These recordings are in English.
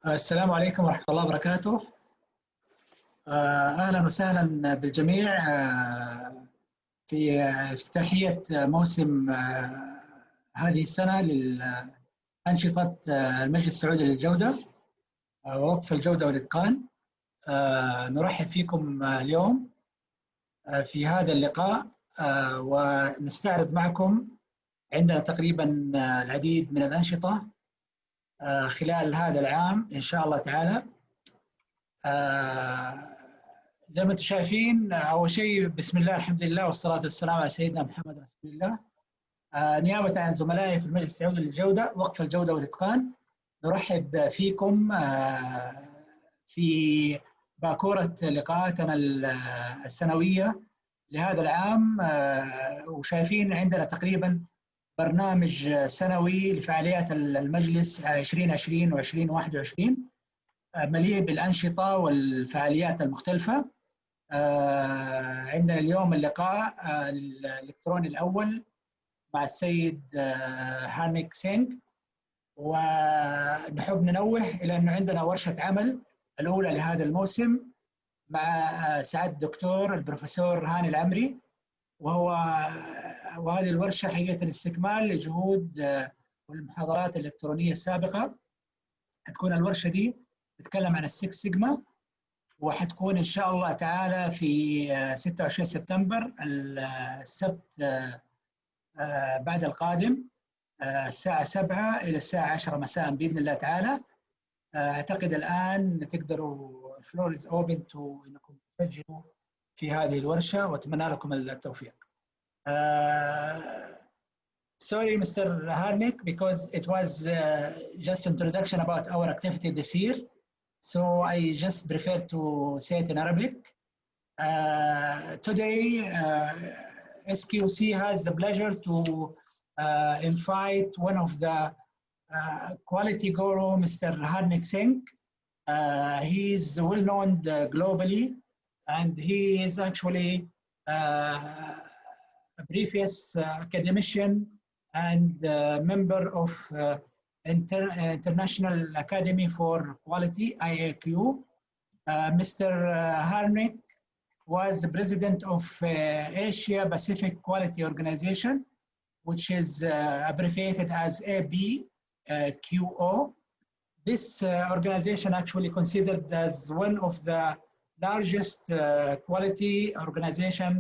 السلام عليكم ورحمة الله وبركاته. أهلا وسهلا بالجميع في افتتاحية موسم هذه السنة للأنشطة المجلس السعودي للجودة ووقف الجودة والإتقان. نرحب فيكم اليوم في هذا اللقاء ونستعرض معكم. عندنا تقريبا العديد من الأنشطة خلال هذا العام إن شاء الله تعالى. زي ما انتم شايفين، أول شيء بسم الله الحمد لله والصلاة والسلام على سيدنا محمد رسول الله. نيابة عن زملائي في المجلس السعودي للجودة وقف الجودة والإتقان، نرحب فيكم في باكورة لقاءاتنا السنوية لهذا العام. وشايفين عندنا تقريبا برنامج سنوي لفعاليات المجلس 2020 و2021 مليء بالأنشطة والفعاليات المختلفة. عندنا اليوم اللقاء الإلكتروني الأول مع السيد هارنيك سينغ، ونحب ننوه إلى أنه عندنا ورشة عمل الأولى لهذا الموسم مع سعادة الدكتور البروفيسور هاني العمري، وهذه الورشة حقيقة استكمال لجهود والمحاضرات الإلكترونية السابقة. حتكون الورشة دي تتكلم عن السكس سيجما، وحتكون إن شاء الله تعالى في 26 سبتمبر السبت بعد القادم الساعة 7 إلى الساعة 10 مساء بإذن الله تعالى. أعتقد الآن تقدروا الفلور is open to إنكم تسجلوا في هذه الورشة، وأتمنى لكم التوفيق. Sorry, Mr. Harnik, because it was just introduction about our activity this year. So I just prefer to say it in Arabic. Today, SQC has the pleasure to invite one of the quality guru, Mr. Harnik Singh. He is well known globally, and he is actually a previous academician and member of International Academy for Quality, IAQ. Mr. Harnik was the president of Asia Pacific Quality Organization, which is abbreviated as APQO. This organization actually considered as one of the largest quality organization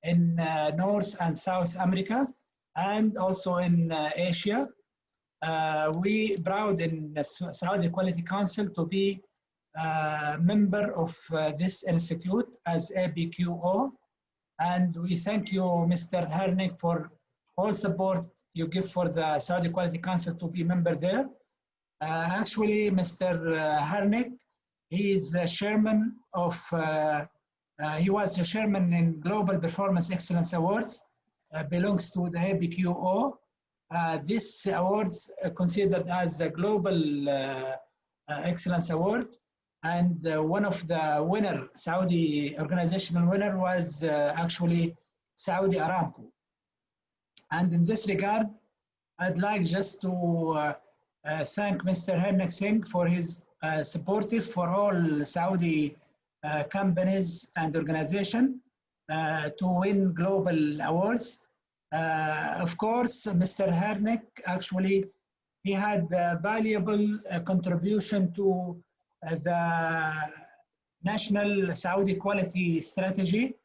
in North and South America, and also in Asia. We proud in the Saudi Quality Council to be a member of this institute as APQO. And we thank you, Mr. Harnik, for all support you give for the Saudi Quality Council to be member there. Actually, Mr. Harnik, he is the chairman of, he was the chairman in Global Performance Excellence Awards, belongs to the APQO. This awards considered as a global excellence award, and one of the winner, Saudi organizational winner, was actually Saudi Aramco. And in this regard, I'd like just to thank Mr. Harnik Singh for his supportive for all Saudi companies and organizations to win global awards. Of course, Mr. Harnik actually, he had a valuable contribution to the National Saudi Quality Strategy.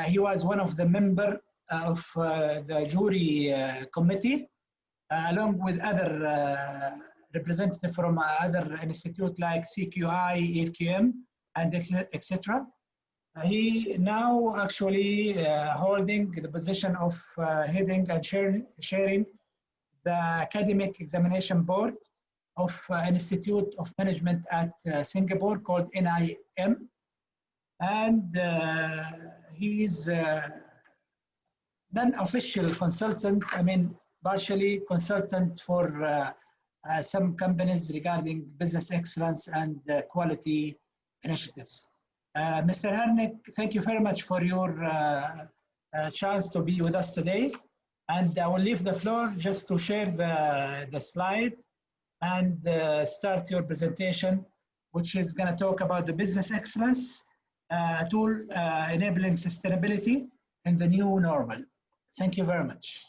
He was one of the members of the jury committee, along with other representatives from other institutes like CQI, EQM, and etc. He now actually holding the position of heading and sharing the Academic Examination Board of Institute of Management at Singapore called NIM. And he is non-official consultant, I mean, partially consultant for some companies regarding business excellence and quality initiatives. Mr. Harnik, thank you very much for your chance to be with us today. And I will leave the floor just to share the slide and start your presentation, which is going to talk about the business excellence tool enabling sustainability in the new normal. Thank you very much.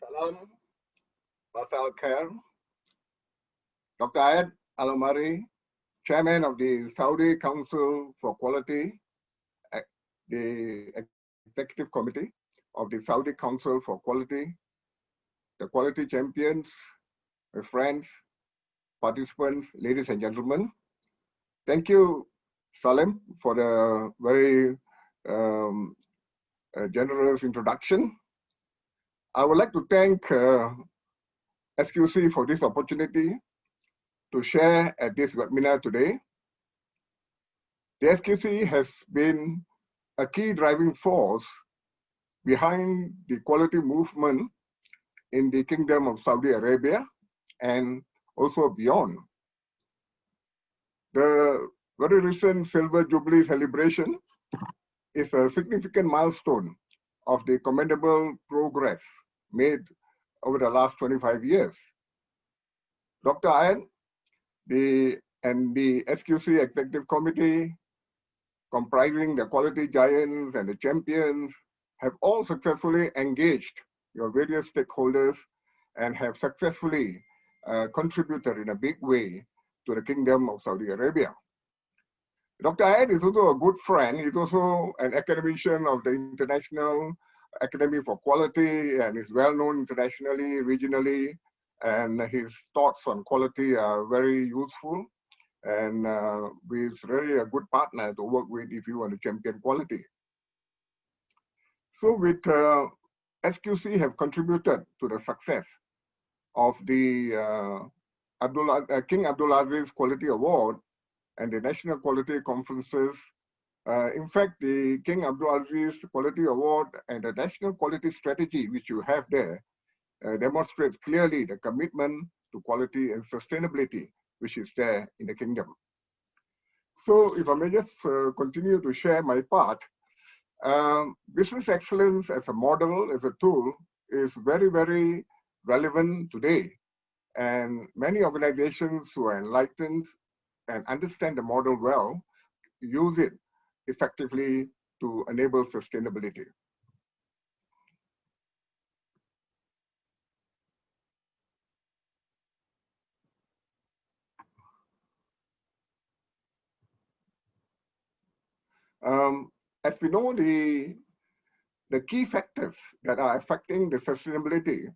Salam, Basal Khair. Dr. Ayed Al-Omari, Chairman of the Saudi Council for Quality, the Executive Committee of the Saudi Council for Quality, the Quality Champions, my friends, participants, ladies and gentlemen. Thank you, Salim, for the very generous introduction. I would like to thank SQC for this opportunity to share at this webinar today. The SQC has been a key driving force behind the quality movement in the Kingdom of Saudi Arabia and also beyond. The very recent Silver Jubilee celebration is a significant milestone of the commendable progress made over the last 25 years. Dr. Ayed, and the SQC Executive Committee, comprising the quality giants and the champions, have all successfully engaged your various stakeholders and have successfully contributed in a big way to the Kingdom of Saudi Arabia. Dr. Ayed is also a good friend. He's also an academician of the International Academy for Quality and is well known internationally, regionally, and his thoughts on quality are very useful. And he's really a good partner to work with if you want to champion quality. So with SQC have contributed to the success of the King Abdulaziz Quality Award and the National Quality Conferences. In fact, the King Abdulaziz Quality Award and the National Quality Strategy, which you have there, demonstrates clearly the commitment to quality and sustainability, which is there in the kingdom. So if I may just continue to share my part, business excellence as a model, as a tool, is very, very relevant today. And many organizations who are enlightened and understand the model well use it effectively to enable sustainability. As we know, the key factors that are affecting the sustainability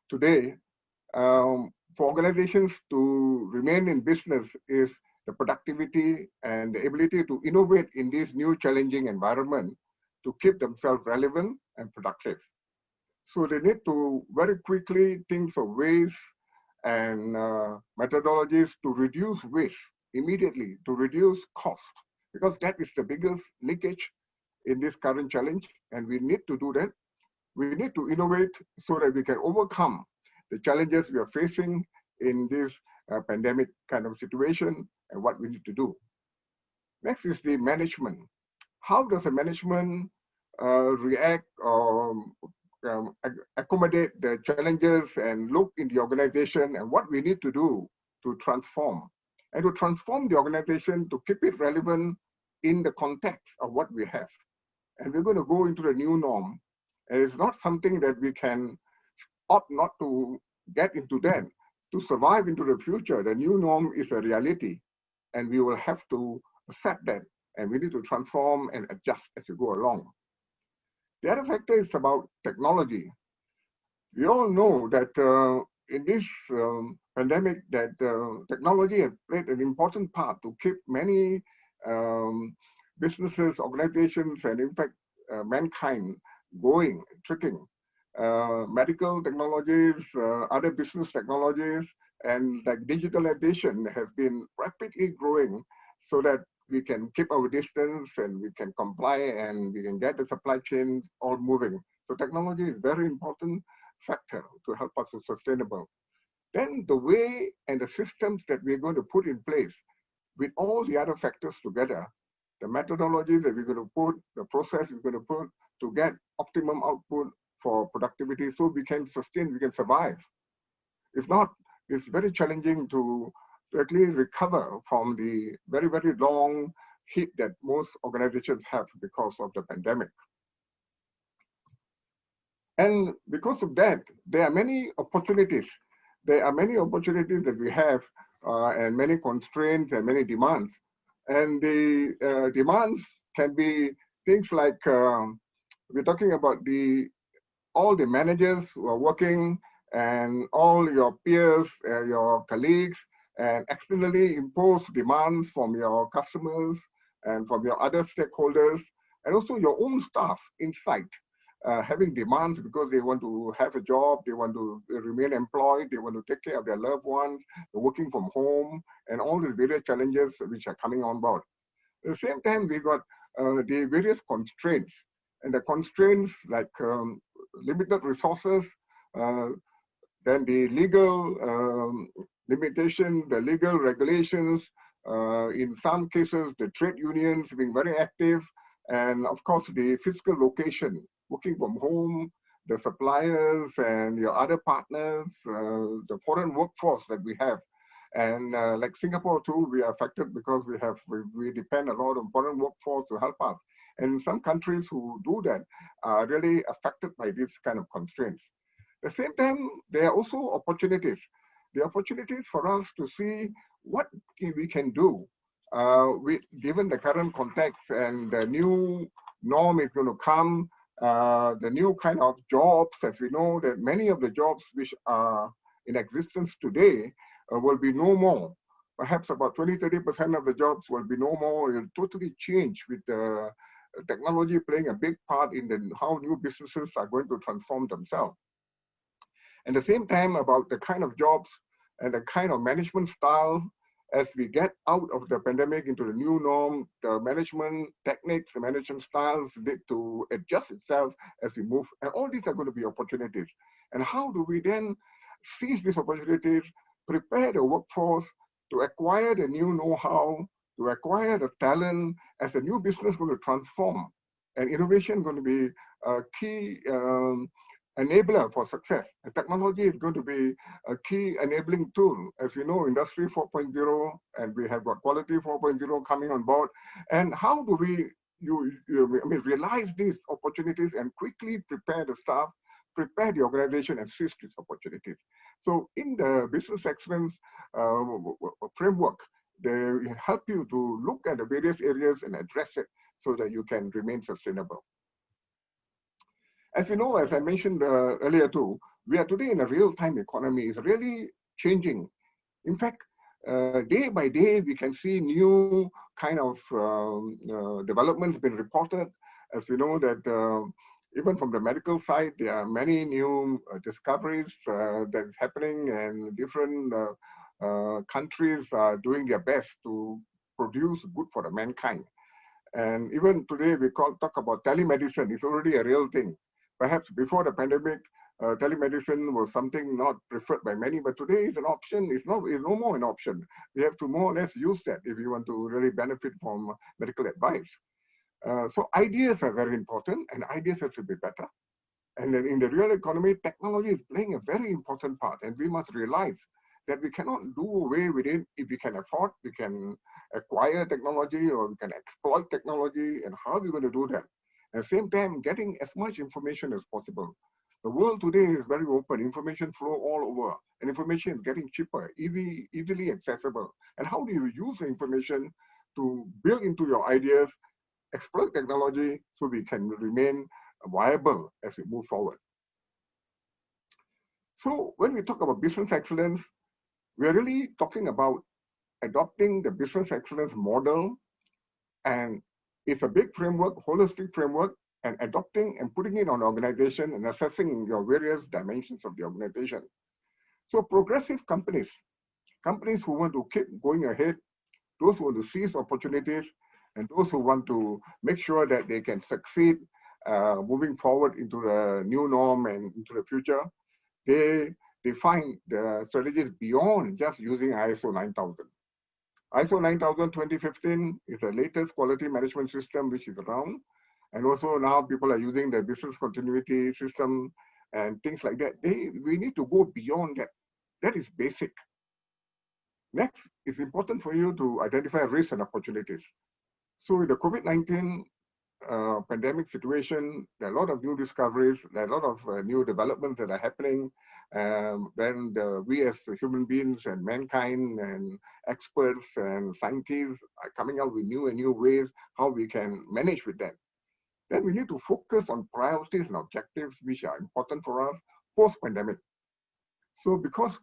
today for organizations to remain in business is the productivity and the ability to innovate in this new challenging environment to keep themselves relevant and productive. So they need to very quickly think of ways and methodologies to reduce waste immediately, to reduce cost, because that is the biggest leakage in this current challenge, and we need to do that. We need to innovate so that we can overcome the challenges we are facing in this pandemic kind of situation and what we need to do. Next is the management. How does the management react or accommodate the challenges and look in the organization and what we need to do to transform and to transform the organization to keep it relevant in the context of what we have. And we're going to go into the new norm. And it's not something that we can opt not to get into that. To survive into the future, the new norm is a reality. And we will have to accept that. And we need to transform and adjust as we go along. The other factor is about technology. We all know that in this pandemic, that technology has played an important part to keep many businesses, organizations, and in fact, mankind going, tricking. Medical technologies, other business technologies, and like digitalization has been rapidly growing so that we can keep our distance and we can comply and we can get the supply chain all moving. So technology is a very important factor to help us to sustainable. Then the way and the systems that we're going to put in place with all the other factors together, the methodology that we're going to put, the process we're going to put to get optimum output for productivity so we can sustain, we can survive. If not, it's very challenging to actually recover from the very, very long hit that most organizations have because of the pandemic. And because of that, there are many opportunities. There are many opportunities that we have and many constraints and many demands. And the demands can be things like, we're talking about all the managers who are working and all your peers, your colleagues, and externally imposed demands from your customers and from your other stakeholders, and also your own staff inside. Having demands because they want to have a job, they want to remain employed, they want to take care of their loved ones, working from home, and all these various challenges which are coming on board. At the same time, we got the various constraints, and the constraints like limited resources, then the legal limitation, the legal regulations, in some cases, the trade unions being very active, and of course, the physical location, working from home, the suppliers and your other partners, the foreign workforce that we have. And like Singapore too, we are affected because we depend a lot on foreign workforce to help us. And some countries who do that are really affected by these kind of constraints. At the same time, there are also opportunities. The opportunities for us to see what we can do given the current context and the new norm is going to come, the new kind of jobs, as we know that many of the jobs which are in existence today will be no more. Perhaps about 20–30% of the jobs will be no more. It will totally change with the technology playing a big part in how new businesses are going to transform themselves. At the same time, about the kind of jobs and the kind of management style as we get out of the pandemic into the new norm, the management techniques, the management styles need to adjust itself as we move. And all these are going to be opportunities. And how do we then seize these opportunities, prepare the workforce to acquire the new know-how, to acquire the talent as the new business is going to transform. And innovation is going to be a key enabler for success. And technology is going to be a key enabling tool. As we know, Industry 4.0, and we have got Quality 4.0 coming on board. And how do we realize these opportunities and quickly prepare the staff, prepare the organization, and seize these opportunities? So in the business excellence framework, they help you to look at the various areas and address it so that you can remain sustainable. As you know, as I mentioned earlier too, we are today in a real-time economy. It's really changing. In fact, day by day, we can see new kind of developments being reported. As we know that even from the medical side, there are many new discoveries that's happening, and different countries are doing their best to produce good for the mankind. And even today, we talk about telemedicine. It's already a real thing. Perhaps before the pandemic, telemedicine was something not preferred by many, but today it's an option. It's no more an option. We have to more or less use that if you want to really benefit from medical advice. So ideas are very important, and ideas have to be better. And then in the real economy, technology is playing a very important part, and we must realize that we cannot do away with it. If we can afford, we can acquire technology, or we can exploit technology, and how are we going to do that? At the same time, getting as much information as possible. The world today is very open. Information flow all over, and information is getting cheaper, easily accessible. And how do you use the information to build into your ideas, exploit technology so we can remain viable as we move forward? So when we talk about business excellence, we are really talking about adopting the business excellence model, and it's a big framework, holistic framework, and adopting and putting it on the organization and assessing your various dimensions of the organization. So progressive companies who want to keep going ahead, those who want to seize opportunities, and those who want to make sure that they can succeed moving forward into the new norm and into the future, they define the strategies beyond just using ISO 9000. ISO 9000:2015 is the latest quality management system which is around. And also now people are using the business continuity system and things like that. We need to go beyond that. That is basic. Next, it's important for you to identify risks and opportunities. So with the COVID-19 pandemic situation, there are a lot of new discoveries, there are a lot of new developments that are happening. When we as human beings and mankind and experts and scientists are coming out with new and new ways how we can manage with that. Then we need to focus on priorities and objectives which are important for us post-pandemic. So because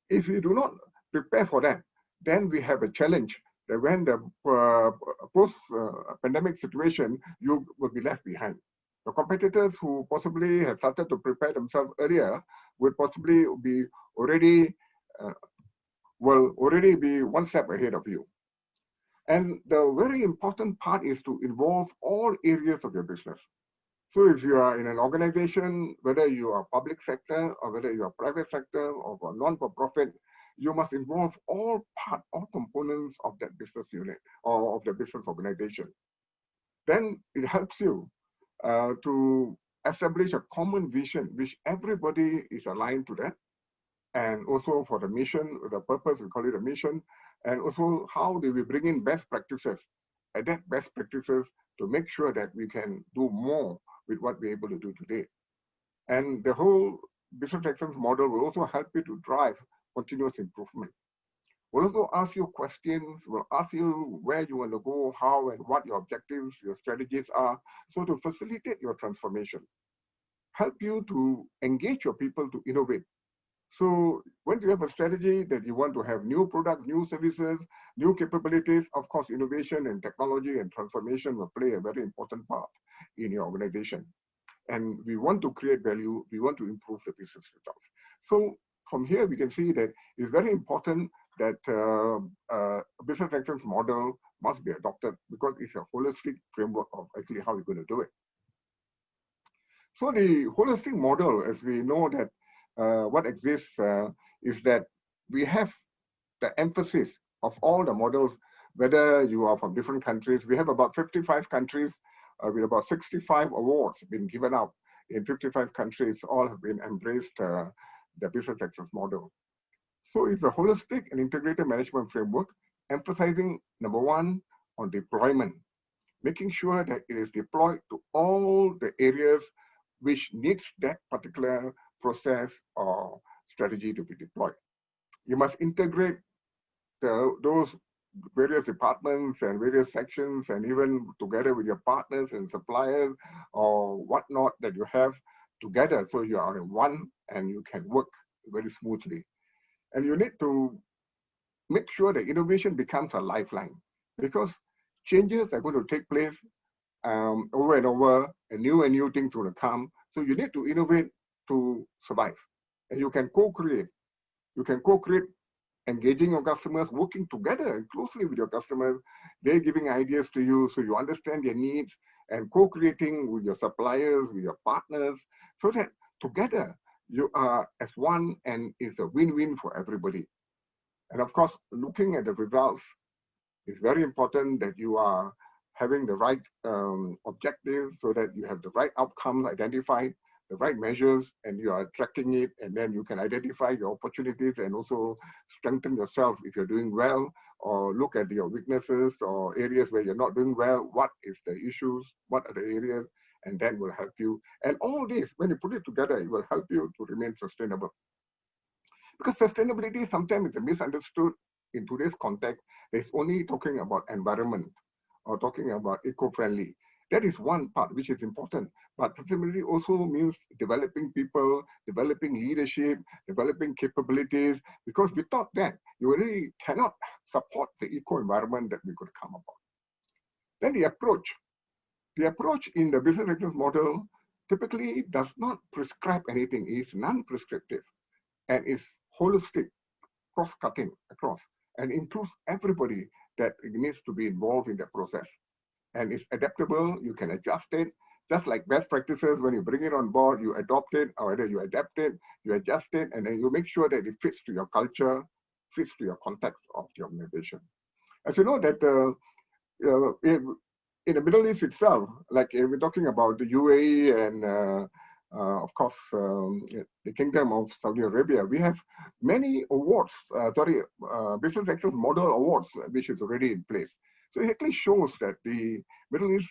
if we do not prepare for that, then we have a challenge that when the post-pandemic situation, you will be left behind. The competitors who possibly have started to prepare themselves earlier would possibly be already be one step ahead of you. And the very important part is to involve all areas of your business. So if you are in an organization, whether you are public sector or whether you are private sector or non-for-profit, you must involve all components of that business unit or of the business organization. Then it helps you to establish a common vision which everybody is aligned to that. And also for the mission, the purpose, we call it a mission. And also how do we bring in best practices, adapt best practices to make sure that we can do more with what we're able to do today. And the whole business excellence model will also help you to drive continuous improvement. We'll also ask you questions, we'll ask you where you want to go, how and what your objectives, your strategies are, so to facilitate your transformation. Help you to engage your people to innovate. So when you have a strategy that you want to have new products, new services, new capabilities, of course, innovation and technology and transformation will play a very important part in your organization. And we want to create value, we want to improve the business results. So from here, we can see that it's very important that a business excellence model must be adopted because it's a holistic framework of actually how we're going to do it. So the holistic model, as we know that what exists is that we have the emphasis of all the models, whether you are from different countries. We have about 55 countries with about 65 awards being given out in 55 countries. All have been embraced the business excellence model. So it's a holistic and integrated management framework, emphasizing number one on deployment, making sure that it is deployed to all the areas which needs that particular process or strategy to be deployed. You must integrate those various departments and various sections and even together with your partners and suppliers or whatnot that you have together so you are in one and you can work very smoothly. And you need to make sure that innovation becomes a lifeline because changes are going to take place over and over and new things will come. So you need to innovate to survive. And you can co-create. You can co-create engaging your customers, working together closely with your customers. They're giving ideas to you so you understand their needs and co-creating with your suppliers, with your partners, so that together you are as one and it's a win-win for everybody. And of course, looking at the results is very important that you are having the right objectives so that you have the right outcomes identified, the right measures, and you are tracking it, and then you can identify your opportunities and also strengthen yourself if you're doing well, or look at your weaknesses or areas where you're not doing well, what is the issues, what are the areas, and that will help you. And all this, when you put it together, it will help you to remain sustainable. Because sustainability sometimes is misunderstood in today's context. It's only talking about environment or talking about eco-friendly. That is one part which is important. But sustainability also means developing people, developing leadership, developing capabilities, because without that, you really cannot support the eco-environment that we could come about. Then the approach. The approach in the business excellence model typically does not prescribe anything. It's non-prescriptive and is holistic, cross-cutting across, and includes everybody that needs to be involved in the process. And it's adaptable, you can adjust it. Just like best practices, when you bring it on board, you adopt it, or whether you adapt it, you adjust it, and then you make sure that it fits to your culture, fits to your context of the organization. As you know that in the Middle East itself, like we're talking about the UAE and of course the Kingdom of Saudi Arabia, we have many awards, business excellence model awards, which is already in place. So it actually shows that the Middle East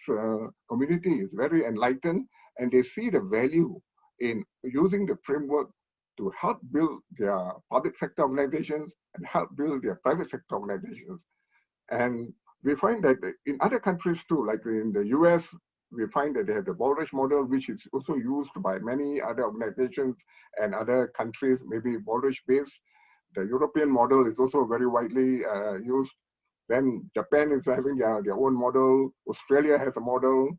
community is very enlightened, and they see the value in using the framework to help build their public sector organizations and help build their private sector organizations. And we find that in other countries too, like in the US, we find that they have the Baldrige model, which is also used by many other organizations and other countries, maybe Baldrige based. The European model is also very widely used. Then Japan is having their own model. Australia has a model.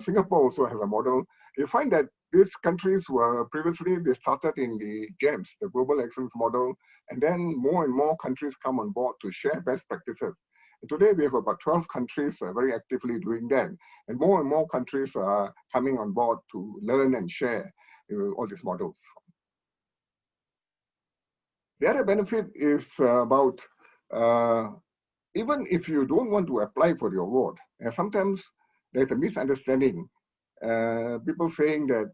Singapore also has a model. You find that these countries were previously, they started in the GEMS, the Global Excellence Model, and then more and more countries come on board to share best practices. And today we have about 12 countries very actively doing that. And more countries are coming on board to learn and share all these models. The other benefit is about even if you don't want to apply for the award, and sometimes there's a misunderstanding. People saying that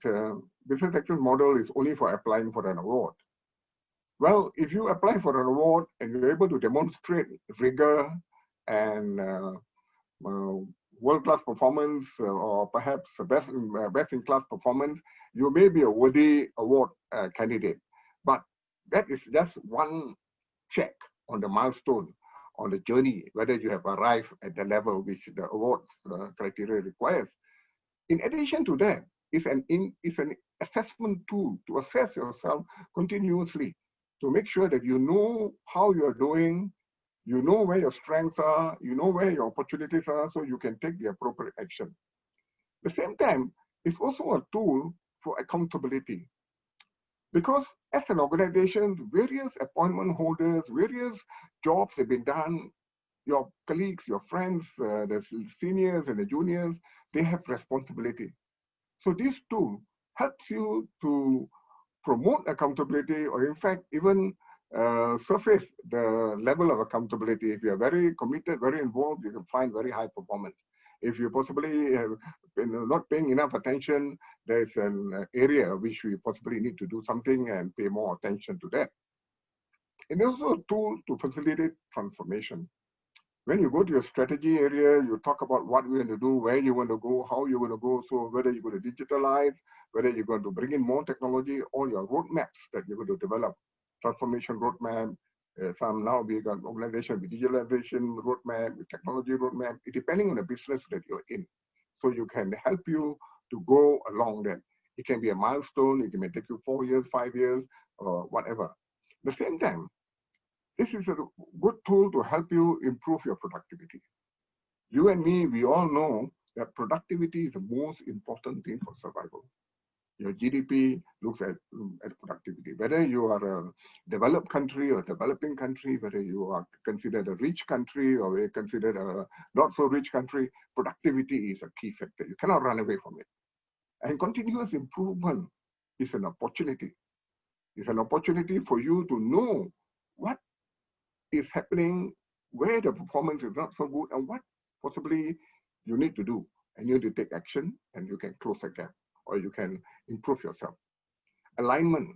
business excellence model is only for applying for an award. Well, if you apply for an award and you're able to demonstrate rigor and world-class performance or perhaps best-in-class performance, you may be a worthy award candidate. But that is just one check on the milestone, on the journey, whether you have arrived at the level which the awards criteria requires. In addition to that, it's an assessment tool to assess yourself continuously, to make sure that you know how you're doing, you know where your strengths are, you know where your opportunities are, so you can take the appropriate action. At the same time, it's also a tool for accountability. Because as an organization, various appointment holders, various jobs have been done, your colleagues, your friends, the seniors and the juniors, they have responsibility. So this tool helps you to promote accountability, or in fact, even surface the level of accountability. If you're very committed, very involved, you can find very high performance. If you possibly have been not paying enough attention, there's an area which we possibly need to do something and pay more attention to that. And also a tool to facilitate transformation. When you go to your strategy area, you talk about what you're going to do, where you want to go, how you're going to go. So whether you're going to digitalize, whether you're going to bring in more technology, all your roadmaps that you're going to develop, transformation roadmap, some now we got organization with digitalization roadmap, with technology roadmap, depending on the business that you're in. So you can help you to go along that. It can be a milestone, it may take you 4 years, 5 years, or whatever. At the same time, this is a good tool to help you improve your productivity. You and me, we all know that productivity is the most important thing for survival. Your GDP looks at productivity. Whether you are a developed country or developing country, whether you are considered a rich country or you're considered a not so rich country, productivity is a key factor. You cannot run away from it. And continuous improvement is an opportunity. It's an opportunity for you to know what is happening, where the performance is not so good, and what possibly you need to do. And you need to take action, and you can close the gap, or you can improve yourself. Alignment.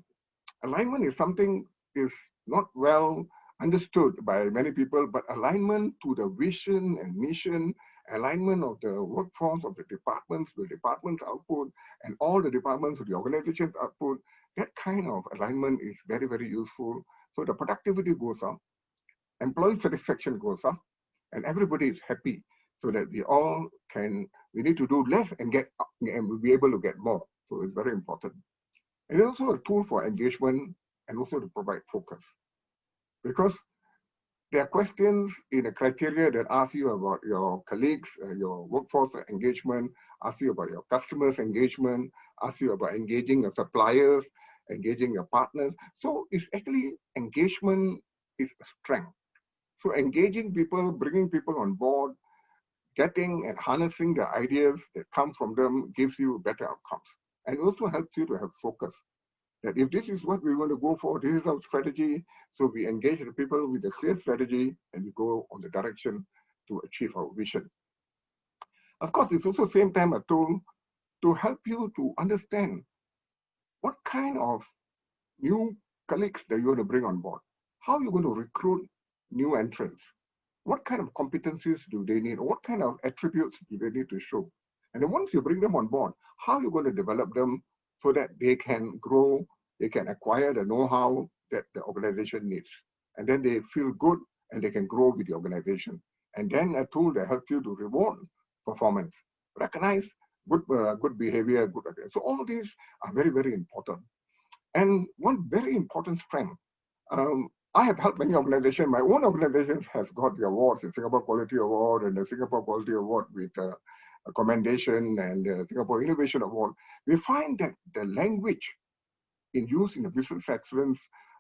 Alignment is something is not well understood by many people, but alignment to the vision and mission, alignment of the workforce of the department's output, and all the departments of the organization's output, that kind of alignment is very, very useful. So the productivity goes up, employee satisfaction goes up, and everybody is happy, so that we need to do less and we'll be able to get more. So it's very important. And it's also a tool for engagement and also to provide focus. Because there are questions in the criteria that ask you about your colleagues, your workforce engagement, ask you about your customers engagement, ask you about engaging your suppliers, engaging your partners. So it's actually engagement is a strength. So engaging people, bringing people on board, getting and harnessing the ideas that come from them gives you better outcomes. And it also helps you to have focus. that if this is what we want to go for, this is our strategy. So we engage the people with a clear strategy and we go on the direction to achieve our vision. Of course, it's also same time a tool to help you to understand what kind of new colleagues that you want to bring on board. How are you going to recruit new entrants? What kind of competencies do they need? Or what kind of attributes do they need to show? And then once you bring them on board, how are you going to develop them so that they can grow, they can acquire the know-how that the organization needs. And then they feel good and they can grow with the organization. And then a tool that helps you to reward performance, recognize good behavior, good. So all of these are very, very important. And one very important strength, I have helped many organizations. My own organization has got the awards, the Singapore Quality Award and the Singapore Quality Award with a commendation and the Singapore Innovation Award. We find that the language in use in the business excellence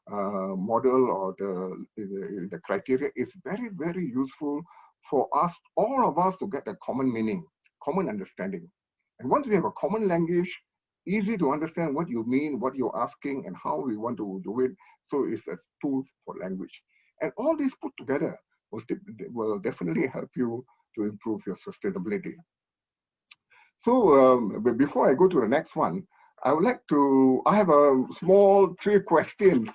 model or the criteria is very, very useful for us, all of us, to get a common meaning, common understanding. And once we have a common language, easy to understand what you mean, what you're asking, and how we want to do it. So it's a tool for language. And all these put together will definitely help you to improve your sustainability. So before I go to the next one, I would like to, I have a small 3 questions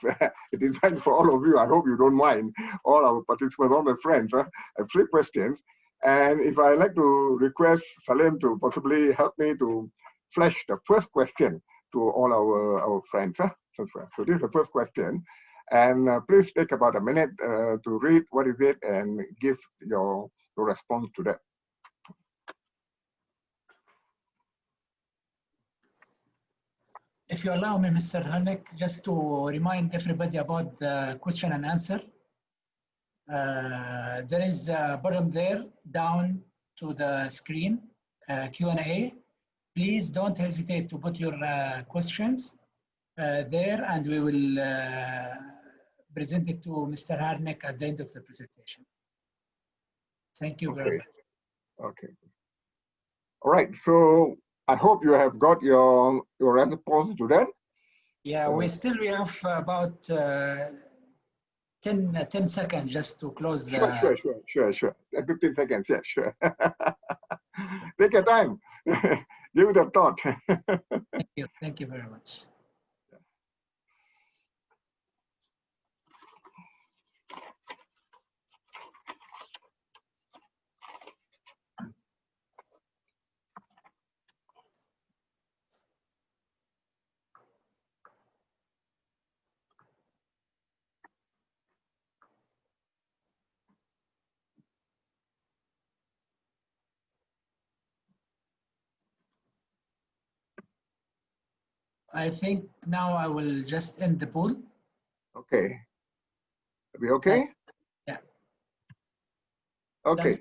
designed for all of you. I hope you don't mind, all our participants, all my friends. I have 3 questions. And if I like to request Salim to possibly help me to flash the first question to all our friends. So this is the first question. And please take about a minute to read what is it and give your response to that. If you allow me, Mr. Harnick, just to remind everybody about the question and answer. There is a bottom there, down to the screen, Q&A. Please don't hesitate to put your questions there, and we will present it to Mr. Harnick at the end of the presentation. Thank you very much. Okay. All right. So I hope you have got your response to that. Yeah, we have about 10 seconds just to close. Sure. 15 seconds. Yeah, sure. Take your time. Give it a thought. Thank you very much. I think now I will just end the poll. Okay. Are we okay? Yeah. Okay.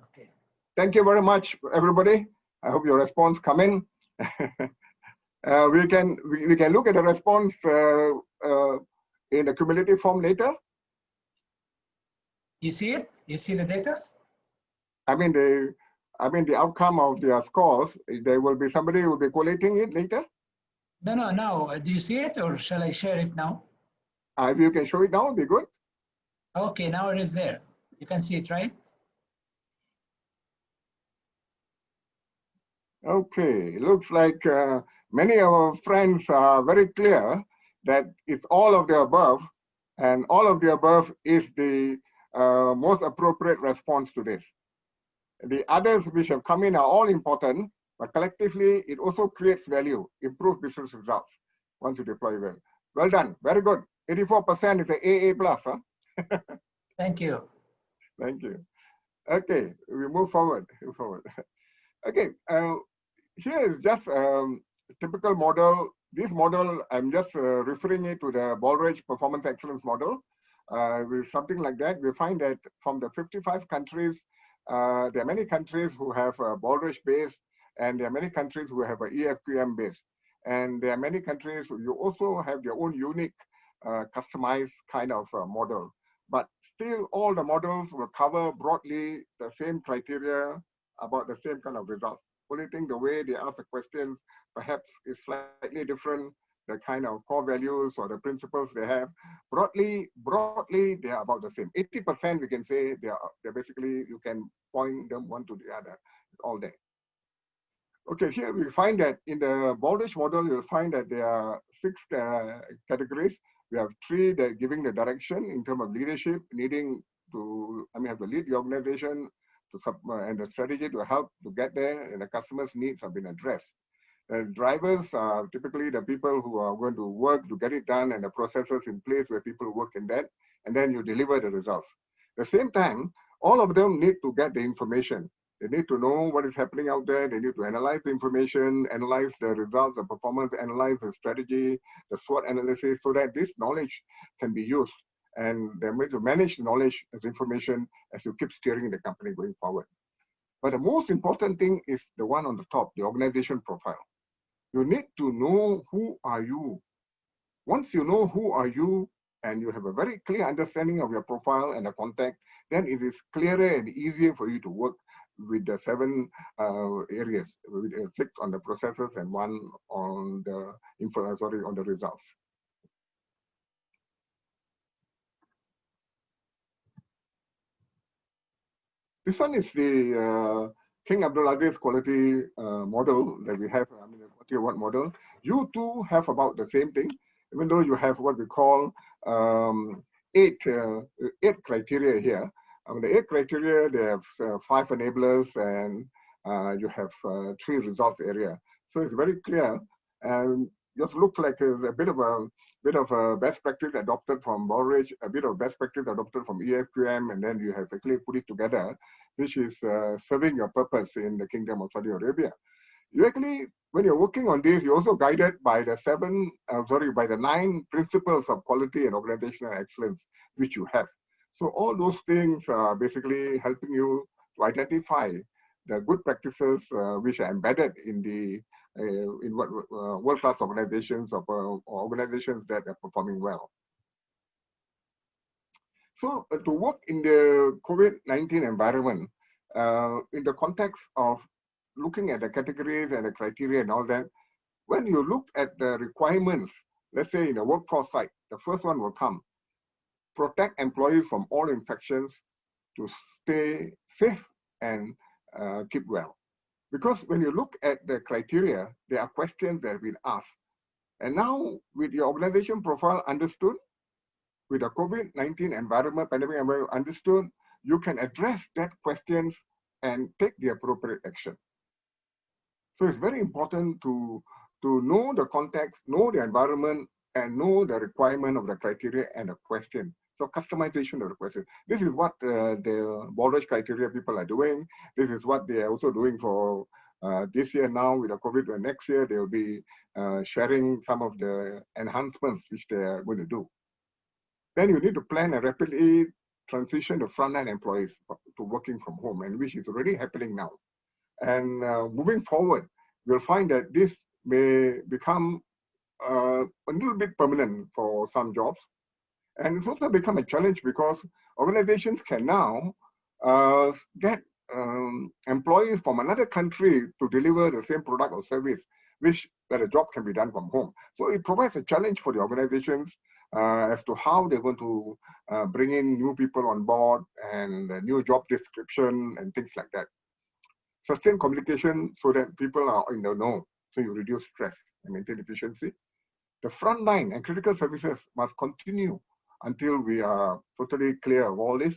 Okay. Thank you very much, everybody. I hope your response come in. We can look at the response in the cumulative form later. You see it? You see the data? I mean the outcome of their scores. There will be somebody who will be collating it later. No. Do you see it, or shall I share it now? If you can show it now, it'll be good. Okay, now it is there. You can see it, right? Okay, looks like many of our friends are very clear that it's all of the above, and all of the above is the most appropriate response to this. The others which have come in are all important, but collectively, it also creates value, improve business results once you deploy well. Well done, very good. 84% is the AA plus. Huh? Thank you. Thank you. Okay, we move forward. Okay, here is just a typical model. This model, I'm just referring it to the Baldrige Performance Excellence Model. With something like that, we find that from the 55 countries, there are many countries who have a Baldrige base, and there are many countries who have an EFQM base. And there are many countries who also have their own unique customized kind of model. But still, all the models will cover broadly the same criteria about the same kind of results. Only thing, the way they ask the questions perhaps is slightly different, the kind of core values or the principles they have. Broadly, they are about the same. 80% we can say they're basically, you can point them one to the other, all there. Okay, here we find that in the Baldrige model, you'll find that there are 6 categories. We have 3 that giving the direction in terms of leadership, needing to, have to lead the organization to and the strategy to help to get there, and the customer's needs have been addressed. The drivers are typically the people who are going to work to get it done, and the processes in place where people work in that, and then you deliver the results. At the same time, all of them need to get the information. They need to know what is happening out there. They need to analyze the information, analyze the results, the performance, analyze the strategy, the SWOT analysis, so that this knowledge can be used. And they're going to manage knowledge as information as you keep steering the company going forward. But the most important thing is the one on the top, the organization profile. You need to know who are you. Once you know who are you, and you have a very clear understanding of your profile and the context, then it is clearer and easier for you to work with the 7 areas, with 6 on the processes and 1 on the on the results. This one is the King Abdulaziz quality model that we have, the quality award model. You too have about the same thing, even though you have what we call 8 criteria here. The 8 criteria, they have 5 enablers, and you have 3 results area. So it's very clear, and just looks like there's a bit of a best practice adopted from Baldrige, a bit of best practice adopted from EFQM, and then you have actually put it together, which is serving your purpose in the Kingdom of Saudi Arabia. You actually, when you're working on this, you're also guided by the 9 principles of quality and organizational excellence, which you have. So all those things are basically helping you to identify the good practices which are embedded in the world-class organizations or organizations that are performing well. So to work in the COVID-19 environment, in the context of looking at the categories and the criteria and all that, when you look at the requirements, let's say in the workforce side, the first one will come. Protect employees from all infections, to stay safe and keep well. Because when you look at the criteria, there are questions that have been asked. And now with your organization profile understood, with the COVID-19 pandemic environment understood, you can address that questions and take the appropriate action. So it's very important to know the context, know the environment, and know the requirement of the criteria and the question. So customization of the question. This is what the Baldrige criteria people are doing. This is what they are also doing for this year now with the COVID, and next year they'll be sharing some of the enhancements which they are going to do. Then you need to plan and rapidly transition the frontline employees to working from home, and which is already happening now. And moving forward, we'll find that this may become a little bit permanent for some jobs. And it's also become a challenge because organizations can now get employees from another country to deliver the same product or service, which that a job can be done from home. So it provides a challenge for the organizations as to how they're going to bring in new people on board and a new job description and things like that. Sustain communication so that people are in the know, so you reduce stress and maintain efficiency. The front line and critical services must continue until we are totally clear of all this,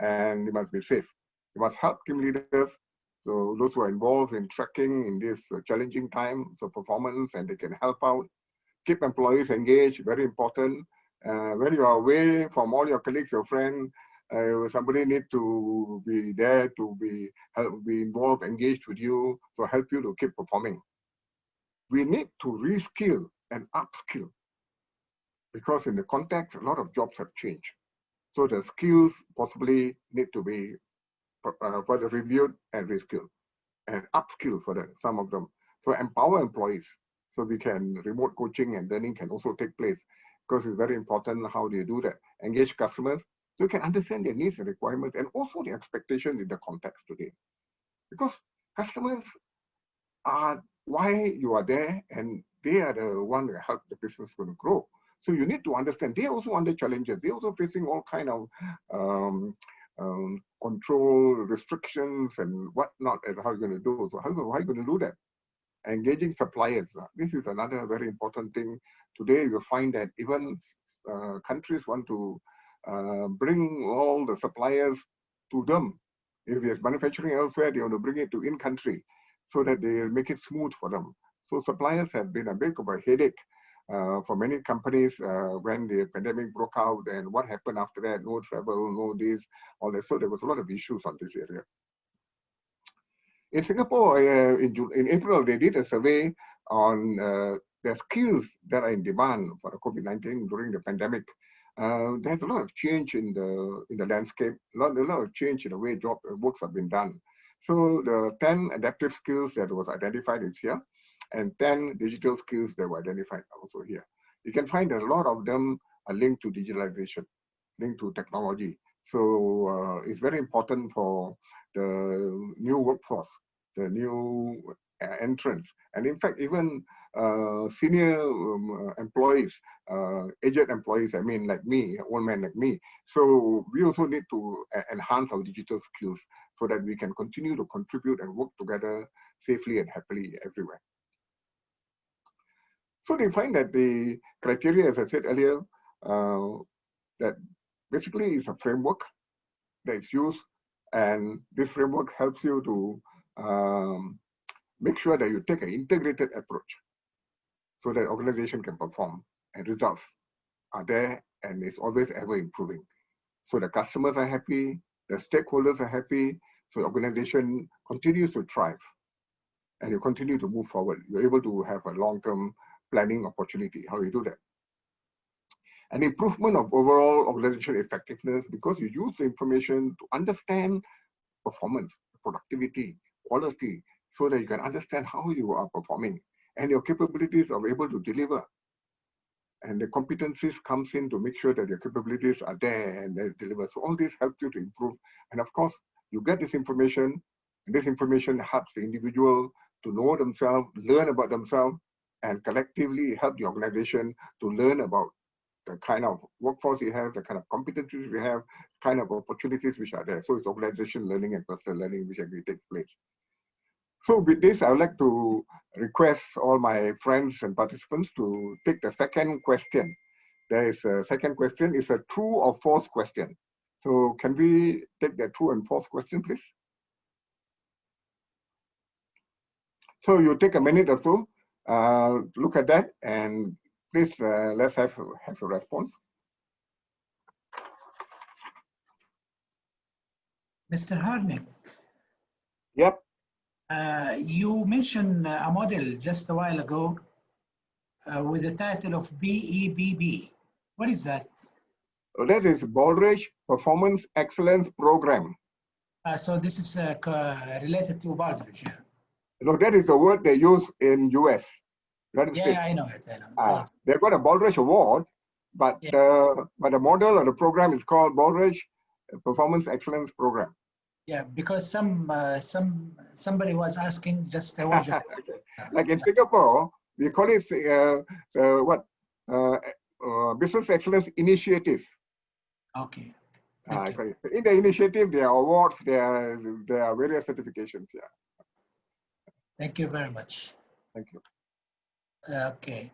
and they must be safe. We must help team leaders, so those who are involved in tracking in this challenging time, so performance, and they can help out. Keep employees engaged, very important. When you are away from all your colleagues, your friends, somebody needs to be there to be involved, engaged with you, to help you to keep performing. We need to reskill and upskill, because in the context, a lot of jobs have changed. So the skills possibly need to be further reviewed and reskilled, and upskill for them, some of them. So empower employees, so we can, remote coaching and learning can also take place, because it's very important how do you do that. Engage customers, so you can understand their needs and requirements, and also the expectations in the context today. Because customers are why you are there, and they are the one that help the business going to grow. So you need to understand they also under challenges. They're also facing all kind of control, restrictions, and whatnot. And how you're going to do. So how are you going to do that? Engaging suppliers. This is another very important thing. Today you find that even countries want to bring all the suppliers to them. If there's manufacturing elsewhere, they want to bring it to in-country so that they make it smooth for them. So suppliers have been a bit of a headache for many companies when the pandemic broke out, and what happened after that, no travel, no this, all that. So there was a lot of issues on this area. In Singapore, in April, they did a survey on the skills that are in demand for COVID-19 during the pandemic. There's a lot of change in the landscape, a lot of change in the way works have been done. So the 10 adaptive skills that was identified is here, and 10 digital skills that were identified also here. You can find a lot of them are linked to digitalization, linked to technology. So it's very important for the new workforce, the new entrants, and in fact, even senior employees, aged employees, I mean, like me, old man like me. So we also need to enhance our digital skills so that we can continue to contribute and work together safely and happily everywhere. So they find that the criteria, as I said earlier, that basically is a framework that is used, and this framework helps you to make sure that you take an integrated approach so that organization can perform and results are there, and it's always ever improving. So the customers are happy, the stakeholders are happy, so the organization continues to thrive and you continue to move forward. You're able to have a long-term planning opportunity. How do you do that? An improvement of overall organizational effectiveness, because you use the information to understand performance, productivity, quality, so that you can understand how you are performing and your capabilities are able to deliver. And the competencies comes in to make sure that your capabilities are there and they deliver. So all this helps you to improve. And of course, you get this information, and this information helps the individual to know themselves, learn about themselves, and collectively help the organization to learn about the kind of workforce you have, the kind of competencies we have, kind of opportunities which are there. So it's organization learning and personal learning which actually takes place. So with this, I would like to request all my friends and participants to take the second question. There is a second question. It's a true or false question. So can we take the true and false question, please? So you take a minute or so, look at that, and please let's have a response. Mr. Harnik. Yep. You mentioned a model just a while ago with the title of BEBB. What is that? So that is Baldrige Performance Excellence Program. So this is related to Baldrige. Yeah. No, that is the word they use in US. Yeah, I know it. I know. They've got a Baldrige Award, but yeah. The model or the program is called Baldrige Performance Excellence Program. Yeah, because somebody was asking just okay. Like in Singapore, we call it Business Excellence Initiative. Okay. In the initiative, there are awards, there are various certifications. Yeah. Thank you very much. Thank you. Okay.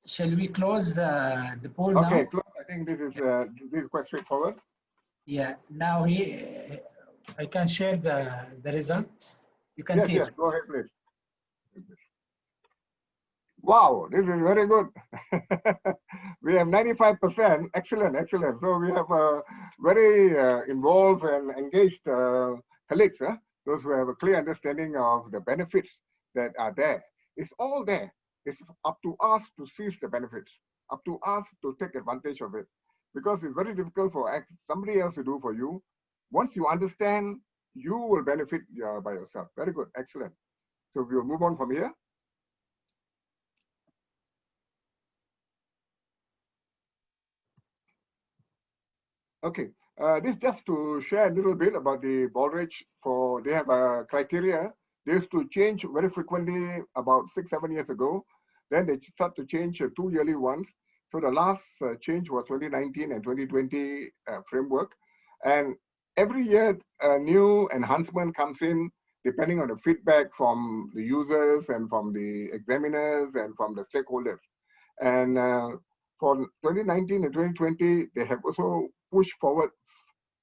Shall we close the poll now? Okay, close. I think this is quite straightforward. Yeah. Now I can share the results. You can see it. it. Go ahead, please. Wow, this is very good. We have 95%. Excellent, excellent. So we have a very involved and engaged colleagues, those who have a clear understanding of the benefits that are there. It's all there. It's up to us to seize the benefits, up to us to take advantage of it. Because it's very difficult for somebody else to do for you. Once you understand, you will benefit by yourself. Very good, excellent. So we'll move on from here. Okay, this just to share a little bit about the Baldrige. They have a criteria They used to change very frequently about 6-7 years ago. Then they start to change 2 yearly ones. So the last change was 2019 and 2020 framework. And every year, a new enhancement comes in depending on the feedback from the users and from the examiners and from the stakeholders. And for 2019 and 2020, they have also pushed forward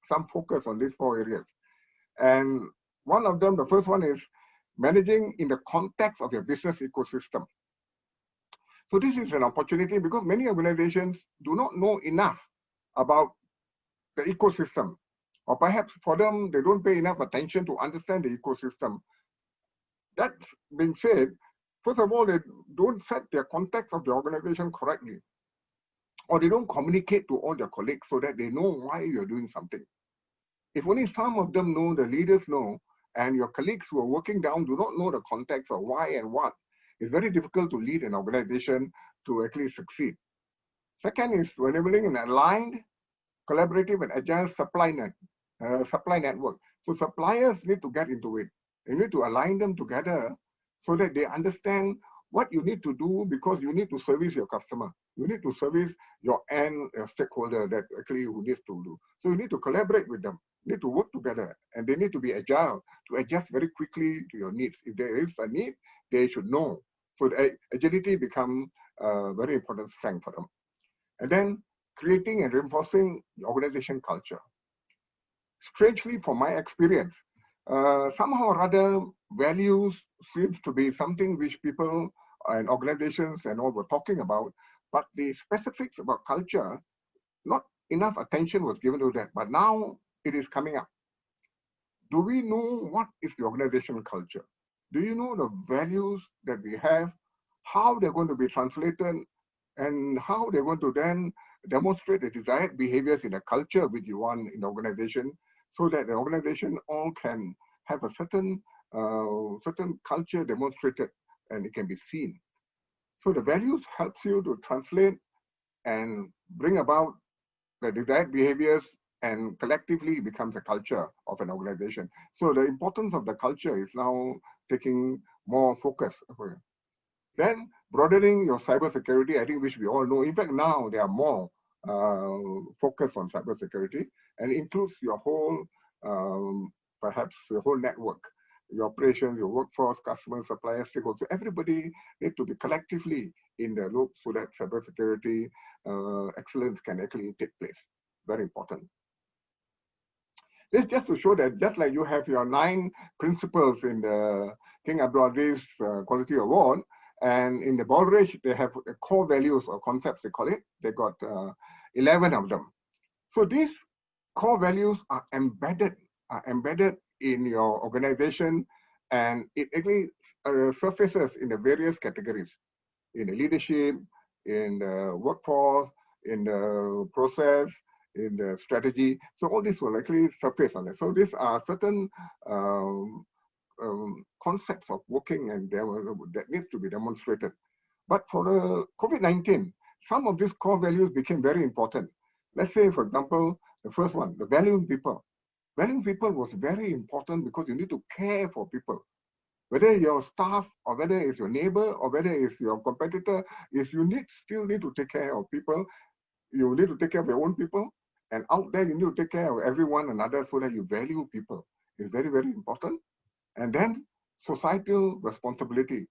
some focus on these 4 areas. And one of them, the first one is managing in the context of your business ecosystem. So this is an opportunity because many organizations do not know enough about the ecosystem, or perhaps for them, they don't pay enough attention to understand the ecosystem. That being said, first of all, they don't set their context of the organization correctly, or they don't communicate to all their colleagues so that they know why you're doing something. If only some of them know, the leaders know, and your colleagues who are working down do not know the context of why and what, it's very difficult to lead an organization to actually succeed. Second is to enabling an aligned, collaborative, and agile supply network. So suppliers need to get into it. You need to align them together so that they understand what you need to do because you need to service your customer. You need to service your end stakeholder that actually who needs to do. So you need to collaborate with them. You need to work together, and they need to be agile to adjust very quickly to your needs. If there is a need, they should know. So the agility becomes a very important strength for them. And then creating and reinforcing the organization culture. Strangely, from my experience, somehow or other, values seems to be something which people and organizations and all were talking about, but the specifics about culture, not enough attention was given to that, but now it is coming up. Do we know what is the organizational culture? Do you know the values that we have, how they're going to be translated, and how they're going to then demonstrate the desired behaviors in the culture which you want in the organization, so that the organization all can have a certain culture demonstrated and it can be seen. So the values helps you to translate and bring about the desired behaviors, and collectively becomes a culture of an organization. So the importance of the culture is now taking more focus. Then broadening your cybersecurity, I think, which we all know. In fact, now there are more focus on cybersecurity, and includes your whole, perhaps your whole network, your operations, your workforce, customers, suppliers, stakeholders. So everybody needs to be collectively in the loop so that cybersecurity excellence can actually take place. Very important. This just to show that just like you have your 9 principles in the King Abdulaziz Quality Award, and in the Baldrige, they have core values or concepts, they call it. They got 11 of them. So these core values are embedded in your organization, and it actually surfaces in the various categories, in the leadership, in the workforce, in the process, in the strategy. So all this will actually surface on it. So these are certain concepts of working and that needs to be demonstrated. But for the COVID-19, some of these core values became very important. Let's say, for example, the first one, the valuing people. Valuing people was very important because you need to care for people. Whether your staff or whether it's your neighbor or whether it's your competitor, is you still need to take care of people. You need to take care of your own people. And out there, you need to take care of everyone another so that you value people. It's very, very important. And then societal responsibility.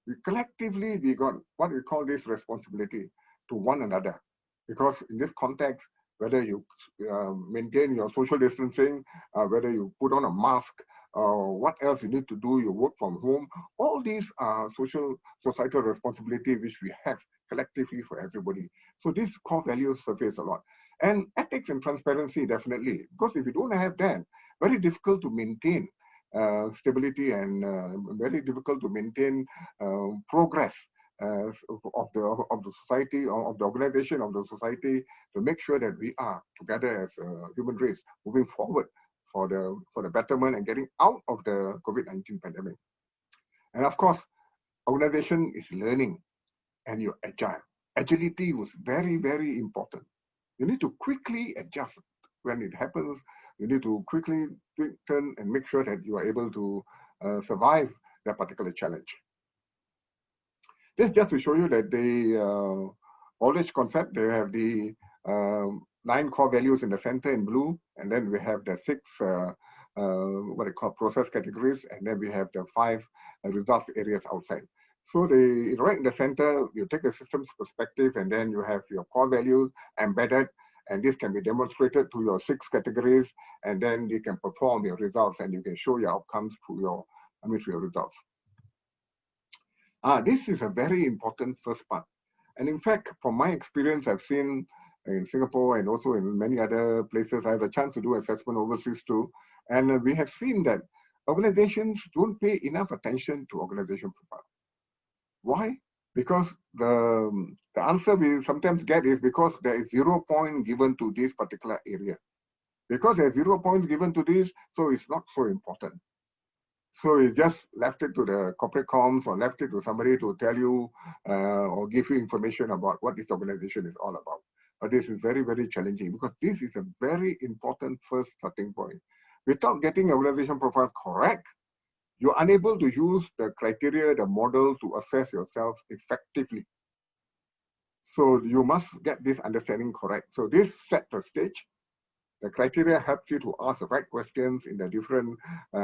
We collectively, we got what we call this responsibility to one another. Because in this context, whether you maintain your social distancing, whether you put on a mask, or what else you need to do, you work from home, all these are societal responsibility which we have collectively for everybody. So these core values surface a lot. And ethics and transparency, definitely, because if you don't have that, very difficult to maintain stability and very difficult to maintain progress of the society, or of the organization, of the society, to make sure that we are together as a human race moving forward for the betterment and getting out of the COVID-19 pandemic. And of course, organization is learning and you're agile. Agility was very, very important. You need to quickly adjust when it happens. You need to quickly turn and make sure that you are able to survive that particular challenge. This just to show you that the Baldrige concept, they have the 9 core values in the center in blue, and then we have the 6 what they call process categories, and then we have the 5 results areas outside. So right in the center, you take a systems perspective, and then you have your core values embedded, and this can be demonstrated to your 6 categories, and then you can perform your results, and you can show your outcomes through your, through your results. This is a very important first part. And in fact, from my experience, I've seen in Singapore and also in many other places, I have a chance to do assessment overseas too. And we have seen that organizations don't pay enough attention to organization profile. Why? Because the answer we sometimes get is because there is 0 point given to this particular area. Because there's 0 points given to this, so it's not so important. So you just left it to the corporate comms or left it to somebody to tell you or give you information about what this organization is all about. But this is very, very challenging because this is a very important first starting point. Without getting your organization profile correct, you're unable to use the criteria, the model to assess yourself effectively. So you must get this understanding correct. So this sets the stage. The criteria helps you to ask the right questions in the different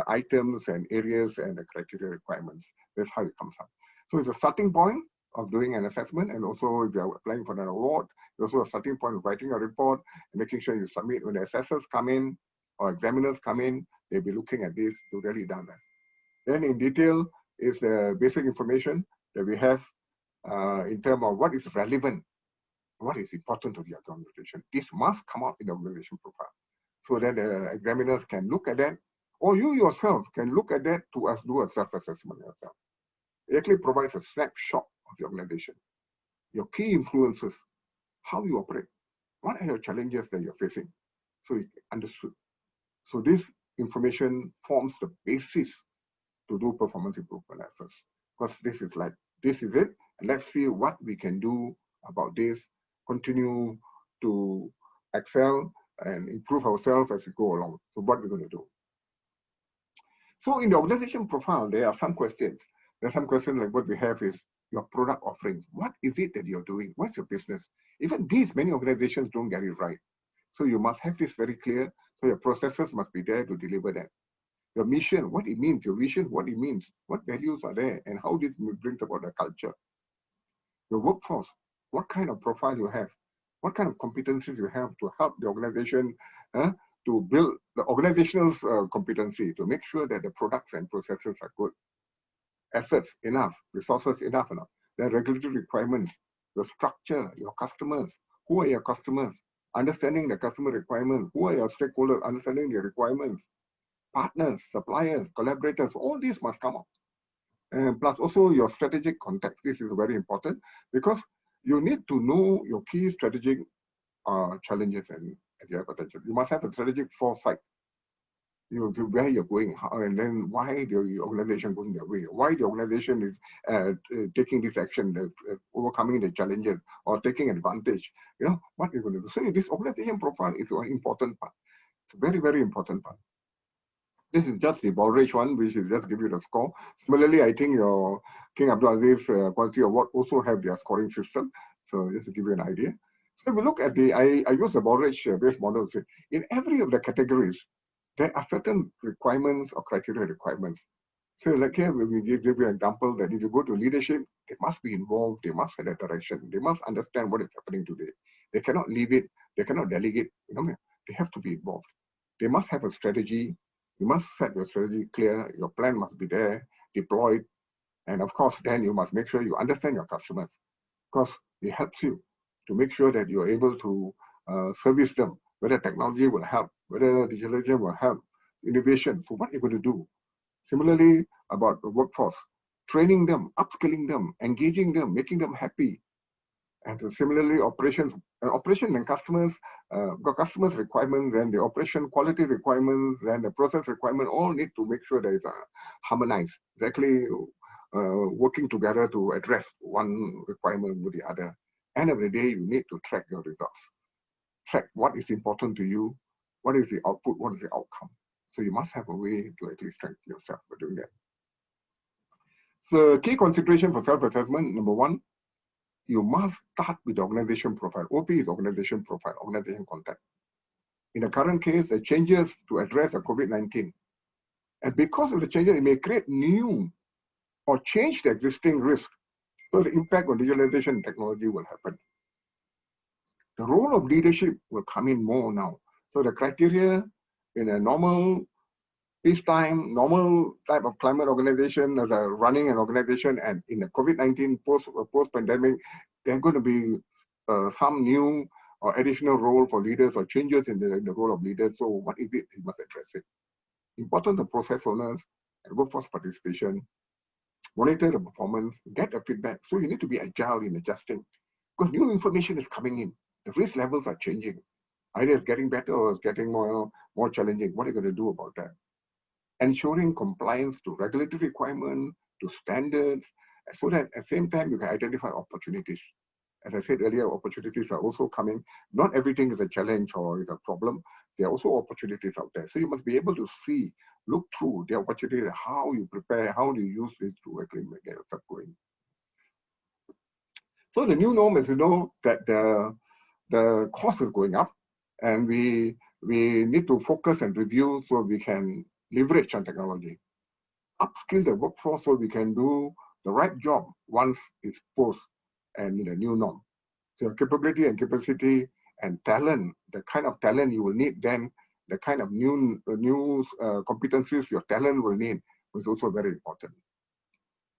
items and areas and the criteria requirements. That's how it comes up. So it's a starting point of doing an assessment, and also if you're applying for an award, it's also a starting point of writing a report and making sure you submit. When the assessors come in or examiners come in, they'll be looking at this to really done that. Then in detail is the basic information that we have in terms of what is relevant, what is important to the organization. This must come out in the organization profile so that the examiners can look at that, or you yourself can look at that to do a self-assessment yourself. It actually provides a snapshot of the organization, your key influences, how you operate, what are your challenges that you're facing, so you understood. So this information forms the basis to do performance improvement efforts, because this is it, and let's see what we can do about this, continue to excel and improve ourselves as we go along. So what we're going to do. So in the organization profile, there are some questions. There are some questions like what we have is your product offerings. What is it that you're doing? What's your business? Even these, many organizations don't get it right. So you must have this very clear. So your processes must be there to deliver that. Your mission, what it means, your vision, what it means, what values are there, and how this brings about the culture. Your workforce, what kind of profile you have, what kind of competencies you have to help the organization to build the organizational competency to make sure that the products and processes are good. Assets enough, resources enough. The regulatory requirements, your structure, your customers, who are your customers, understanding the customer requirements, who are your stakeholders, understanding their requirements, partners, suppliers, collaborators, all these must come up. And plus also your strategic context. This is very important because you need to know your key strategic challenges and your potential. You must have a strategic foresight. Where you're going, and then why the organization going that way, why the organization is taking this action, overcoming the challenges or taking advantage. What you're going to do. So this organization profile is an important part. It's a very, very important part. This is just the Baldrige one, which is just give you the score. Similarly, I think your King Abdul Aziz Quality Award also have their scoring system. So just to give you an idea. So if we look at I use the Baldrige based model. In every of the categories, there are certain requirements or criteria requirements. So like here, we give you an example that if you go to leadership, they must be involved, they must set a direction, they must understand what is happening today. They cannot leave it, they cannot delegate, they have to be involved. They must have a strategy, you must set your strategy clear, your plan must be there, deployed, and of course, then you must make sure you understand your customers, because it helps you to make sure that you're able to service them, whether technology will help, whether digitalization will help, innovation, so what you're going to do. Similarly, about the workforce, training them, upskilling them, engaging them, making them happy. And similarly, operations and customers, got customers' requirements and the operation quality requirements and the process requirement all need to make sure that it's harmonized, exactly working together to address one requirement with the other. End of the day, you need to track your results. Track what is important to you, what is the output, what is the outcome. So you must have a way to actually strengthen yourself by doing that. So key consideration for self-assessment, number one, you must start with the organization profile. OP is organization profile, organization context. In the current case, the changes to address the COVID-19. And because of the changes, it may create new or change the existing risk. So the impact on digitalization and technology will happen. The role of leadership will come in more now. So the criteria in a normal peacetime, normal type of climate organization as a running an organization, and in the COVID-19 post-pandemic, there are going to be some new or additional role for leaders or changes in the role of leaders. So what is it? You must address it. Important the process owners and workforce participation, monitor the performance, get the feedback. So you need to be agile in adjusting because new information is coming in. The risk levels are changing. Either it's getting better or it's getting more challenging. What are you going to do about that? Ensuring compliance to regulatory requirements, to standards, so that at the same time you can identify opportunities. As I said earlier, opportunities are also coming. Not everything is a challenge or is a problem. There are also opportunities out there. So you must be able to see, look through the opportunities, how you prepare, how do you use this to actually get yourself going. So the new norm is, you know, that the cost is going up, and we need to focus and review so we can leverage on technology. Upskill the workforce so we can do the right job once it's post and in the new norm. So your capability and capacity and talent, the kind of talent you will need then, the kind of new competencies your talent will need is also very important.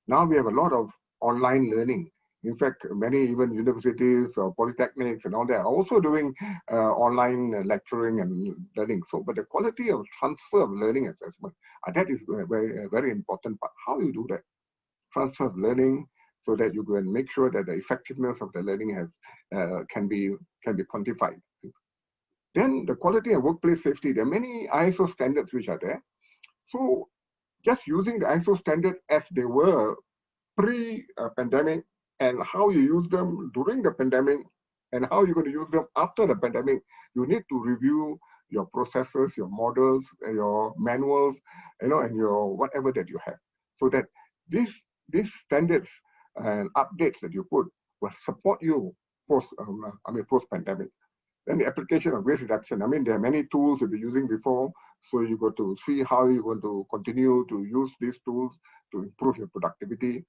Now we have a lot of online learning. In fact, many even universities or polytechnics and all that are also doing online lecturing and learning. So, but the quality of transfer of learning assessment, that is very, very important. But how you do that? Transfer of learning so that you can make sure that the effectiveness of the learning can be quantified. Then the quality of workplace safety. There are many ISO standards which are there. So just using the ISO standards as they were pre-pandemic, and how you use them during the pandemic and how you're going to use them after the pandemic, you need to review your processes, your models, your manuals, you know, and your whatever that you have, so that these standards and updates that you put will support you post-pandemic. Then the application of waste reduction. I mean, there are many tools you've been using before, so you got to see how you're going to continue to use these tools to improve your productivity.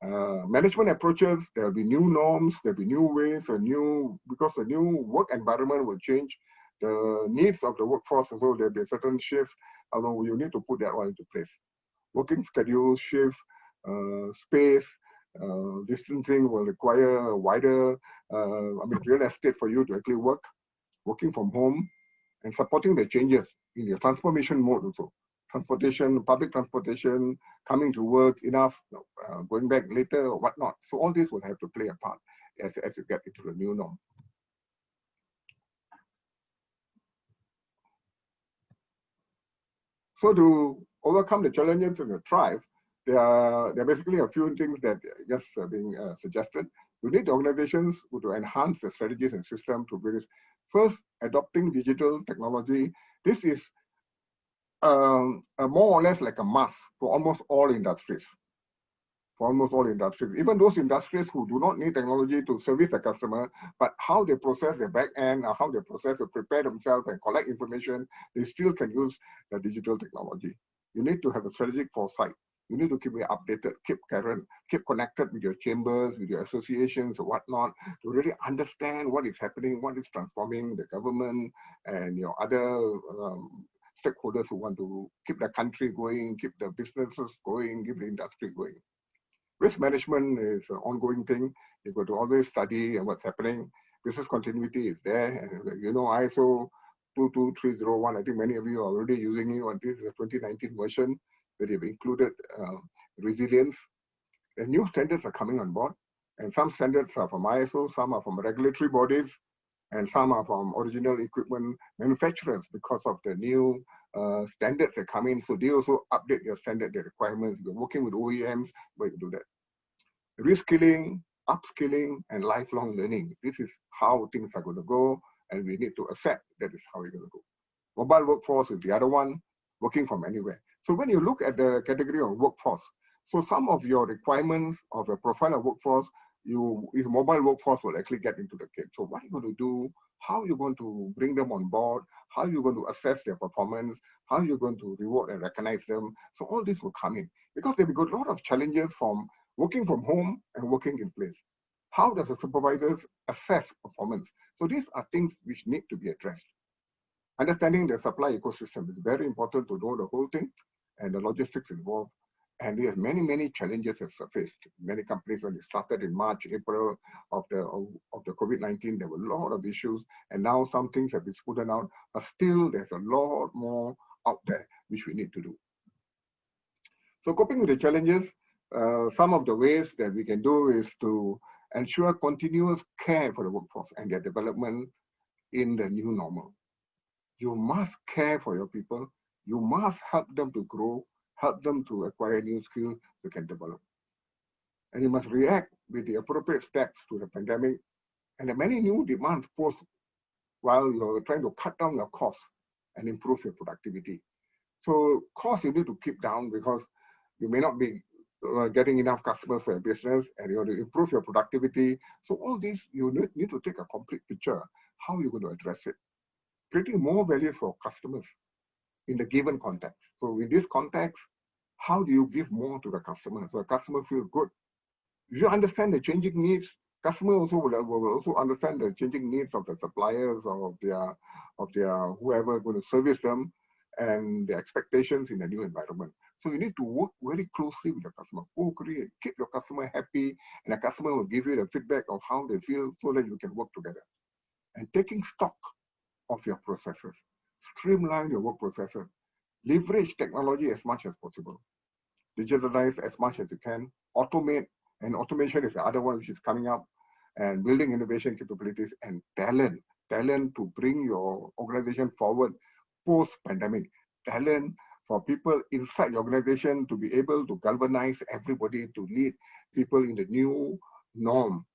Management approaches, there will be new norms, there will be new ways, because the new work environment will change the needs of the workforce, so there will be a certain shift, although you need to put that all into place. Working schedule, shift, space, distancing will require a wider, real estate for you to actually work, working from home, and supporting the changes in your transformation mode also. Transportation, public transportation, coming to work enough, going back later or whatnot. So all this will have to play a part as you get into the new norm. So to overcome the challenges and the thrive, there are basically a few things that just being suggested. You need organizations to enhance the strategies and systems to bring. First, adopting digital technology. This is more or less like a must for almost all industries. Even those industries who do not need technology to service the customer, but how they process their back end or how they process to prepare themselves and collect information, they still can use the digital technology. You need to have a strategic foresight. You need to keep it updated, keep current, keep connected with your chambers, with your associations or whatnot, to really understand what is happening, what is transforming the government and your other stakeholders who want to keep the country going, keep the businesses going, keep the industry going. Risk management is an ongoing thing. You've got to always study what's happening. Business continuity is there. And, you know, ISO 22301, I think many of you are already using it. And this is a 2019 version where they've included resilience. And new standards are coming on board. And some standards are from ISO, some are from regulatory bodies, and some are from original equipment manufacturers because of the new standards that come in. So they also update your standard, the requirements. You're working with OEMs, but you do that. Reskilling, upskilling, and lifelong learning. This is how things are going to go, and we need to accept that is how we're going to go. Mobile workforce is the other one, working from anywhere. So when you look at the category of workforce, So some of your requirements of a profile of workforce, if mobile workforce will actually get into the kit. So what are you going to do? How are you going to bring them on board? How are you going to assess their performance? How are you going to reward and recognize them? So all this will come in because there will be a lot of challenges from working from home and working in place. How does the supervisors assess performance? So these are things which need to be addressed. Understanding the supply ecosystem is very important to know the whole thing and the logistics involved. And we have many, many challenges that surfaced. Many companies, when they started in March, April of the COVID-19, there were a lot of issues. And now some things have been smoothened out, but still there's a lot more out there which we need to do. So coping with the challenges, some of the ways that we can do is to ensure continuous care for the workforce and their development in the new normal. You must care for your people. You must help them to grow, help them to acquire new skills they can develop. And you must react with the appropriate steps to the pandemic and the many new demands posed while you're trying to cut down your costs and improve your productivity. So costs you need to keep down because you may not be getting enough customers for your business and you want to improve your productivity. So all these, you need to take a complete picture, how you're going to address it. Creating more value for customers in the given context. So in this context, how do you give more to the customer so the customer feels good? If you understand the changing needs, customers also will also understand the changing needs of the suppliers or of their whoever going to service them and the expectations in the new environment. So you need to work very closely with the customer, co-create, keep your customer happy, and the customer will give you the feedback of how they feel so that you can work together. And taking stock of your processes, streamline your work processes, leverage technology as much as possible, digitalize as much as you can, automate, and automation is the other one which is coming up, and building innovation capabilities and talent to bring your organization forward post-pandemic, talent for people inside the organization to be able to galvanize everybody to lead people in the new norm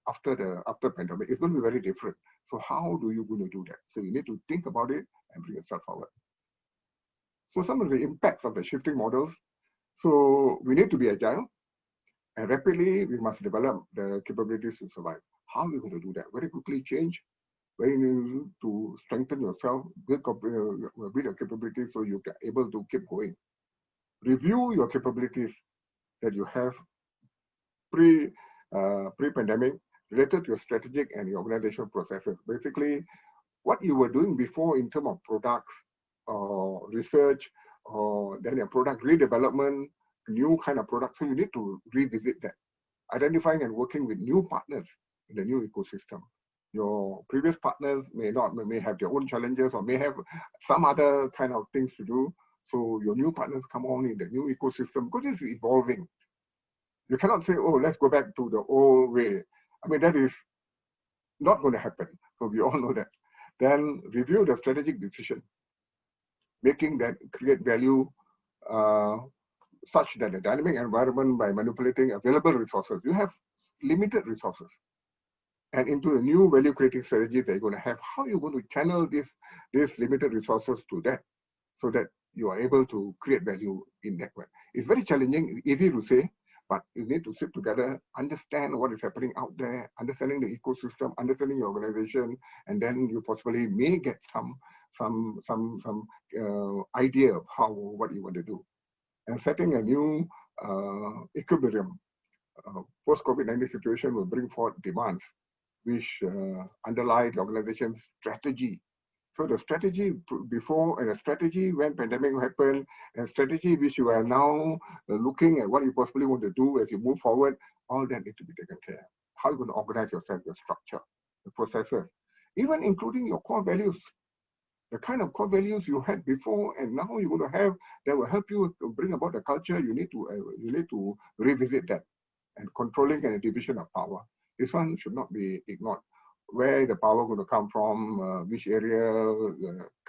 after pandemic. It's going to be very different. So how do you going to do that? So you need to think about it and bring yourself forward. So some of the impacts of the shifting models. So we need to be agile and rapidly we must develop the capabilities to survive. How are we going to do that? Very quickly change, very new to strengthen yourself, build your capabilities so you are able to keep going. Review your capabilities that you have pre-pandemic related to your strategic and your organizational processes. Basically, what you were doing before in terms of products or research or then your product redevelopment, new kind of products. So you need to revisit that. Identifying and working with new partners in the new ecosystem. Your previous partners may have their own challenges or may have some other kind of things to do. So your new partners come on in the new ecosystem because it's evolving. You cannot say, oh, let's go back to the old way. I mean, that is not going to happen. So we all know that. Then review the strategic decision, making that create value such that the dynamic environment by manipulating available resources. You have limited resources. And into a new value creating strategy that you're going to have, how you're going to channel these limited resources to that so that you are able to create value in that way. It's very challenging, easy to say, but you need to sit together, understand what is happening out there, understanding the ecosystem, understanding your organization, and then you possibly may get some idea of what you want to do. And setting a new equilibrium. Post-COVID-19 situation will bring forth demands which underlie the organization's strategy. So the strategy before and a strategy when pandemic happened, and strategy which you are now looking at what you possibly want to do as you move forward, all that need to be taken care of. How are you going to organize yourself, your structure, the processes, even including your core values. The kind of core values you had before and now you're going to have that will help you to bring about the culture. You need to revisit that. And controlling and division of power. This one should not be ignored. Where the power going to come from, which area,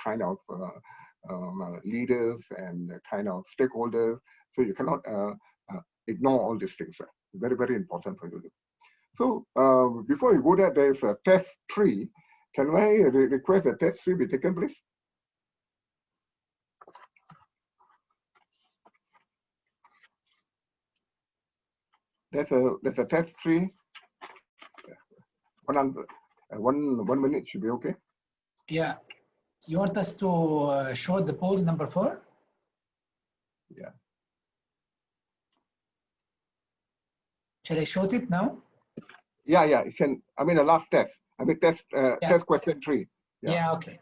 kind of leaders and kind of stakeholders. So you cannot ignore all these things. Very, very important for you to do. So before you go there, there's a test 3. Can I request that test 3 be taken, please? There's a test 3. One answer. 1 minute should be okay. Yeah. You want us to show the poll number 4? Yeah. Shall I show it now? Yeah, yeah. You can. I mean, the last test. I mean, test question 3. Yeah. Okay.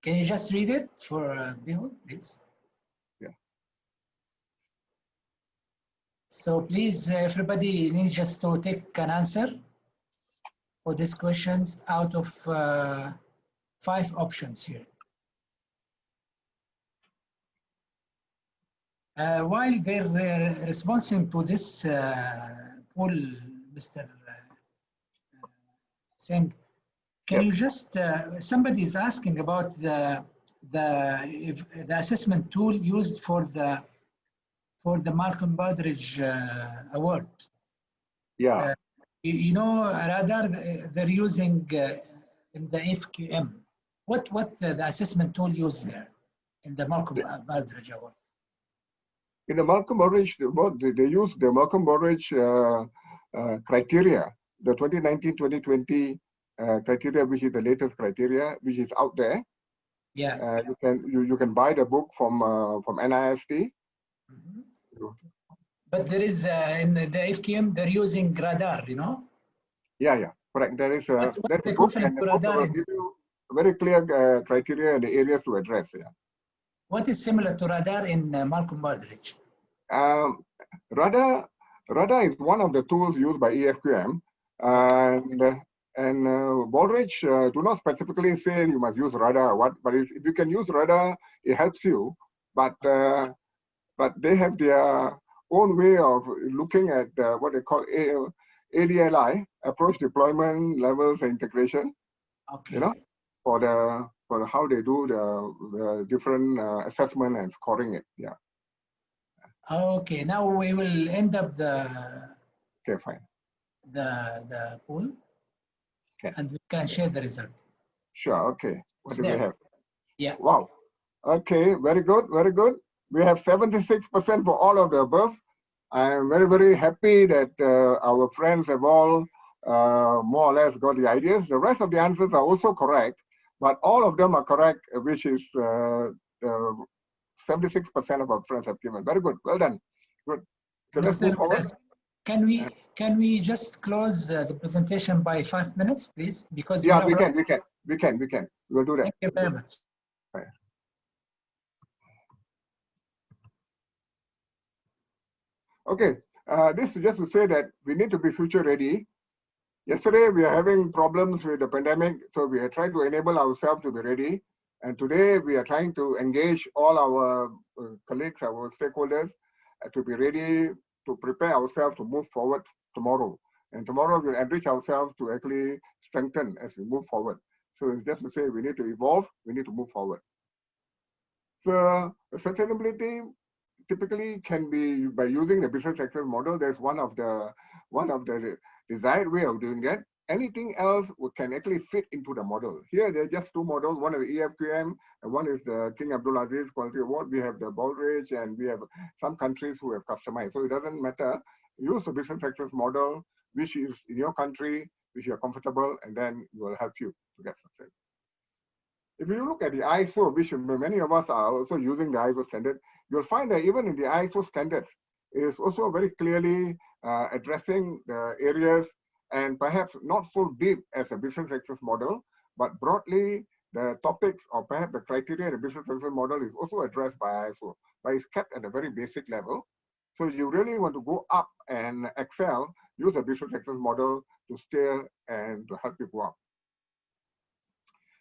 Can you just read it for people, please? Yeah. So please, everybody needs just to take an answer for these questions out of 5 options here. While they're responding to this poll, Mr. Singh, can you just, somebody is asking about the assessment tool used for the Malcolm Baldrige award. Yeah. You know, radar they're using in the FQM. What the assessment tool used there in the Malcolm Baldrige award? In the Malcolm Baldrige, they use the Malcolm Baldrige criteria, the 2019-2020 criteria, which is the latest criteria, which is out there. Yeah. You can buy the book from NIST. Mm-hmm. But there is in the FQM they're using radar, you know. Yeah, correct. There is what's that's the a book, equivalent and to the book radar? will give you very clear criteria and the areas to address. Yeah. What is similar to radar in Malcolm Baldrige? Radar is one of the tools used by EFQM, and Baldrige do not specifically say you must use radar. But if you can use radar, it helps you. But they have their own way of looking at what they call ADLI, approach deployment levels and integration. Okay. You know, for how they do the different assessment and scoring it. Yeah. Okay. Now we will end up the. Okay, fine. The poll. Okay. And we can share the result. Sure. Okay. What do we have? Yeah. Wow. Okay. Very good. Very good. We have 76% for all of the above. I am very, very happy that our friends have all more or less got the ideas. The rest of the answers are also correct, but all of them are correct, which is 76% of our friends have given. Very good. Well done. Good. Okay, let's move forward. Can we just close the presentation by 5 minutes, please? Because yeah, we can. We'll do that. Thank you very much. Right. Okay, this is just to say that we need to be future ready. Yesterday, we are having problems with the pandemic, so we are trying to enable ourselves to be ready. And today, we are trying to engage all our colleagues, our stakeholders, to be ready to prepare ourselves to move forward tomorrow. And tomorrow, we'll enrich ourselves to actually strengthen as we move forward. So it's just to say we need to evolve, we need to move forward. So sustainability typically can be by using the business success model. There's one of the desired way of doing that. Anything else can actually fit into the model. Here, there are just 2 models. One is EFQM, and one is the King Abdulaziz Quality Award. We have the Baldrige, and we have some countries who have customized. So it doesn't matter. Use the business success model, which is in your country, which you're comfortable, and then it will help you to get success. If you look at the ISO, which many of us are also using the ISO standard, you'll find that even in the ISO standards, it is also very clearly addressing the areas, and perhaps not so deep as a business success model, but broadly the topics or perhaps the criteria in the business success model is also addressed by ISO, but it's kept at a very basic level. So you really want to go up and excel, use a business success model to steer and to help you go up.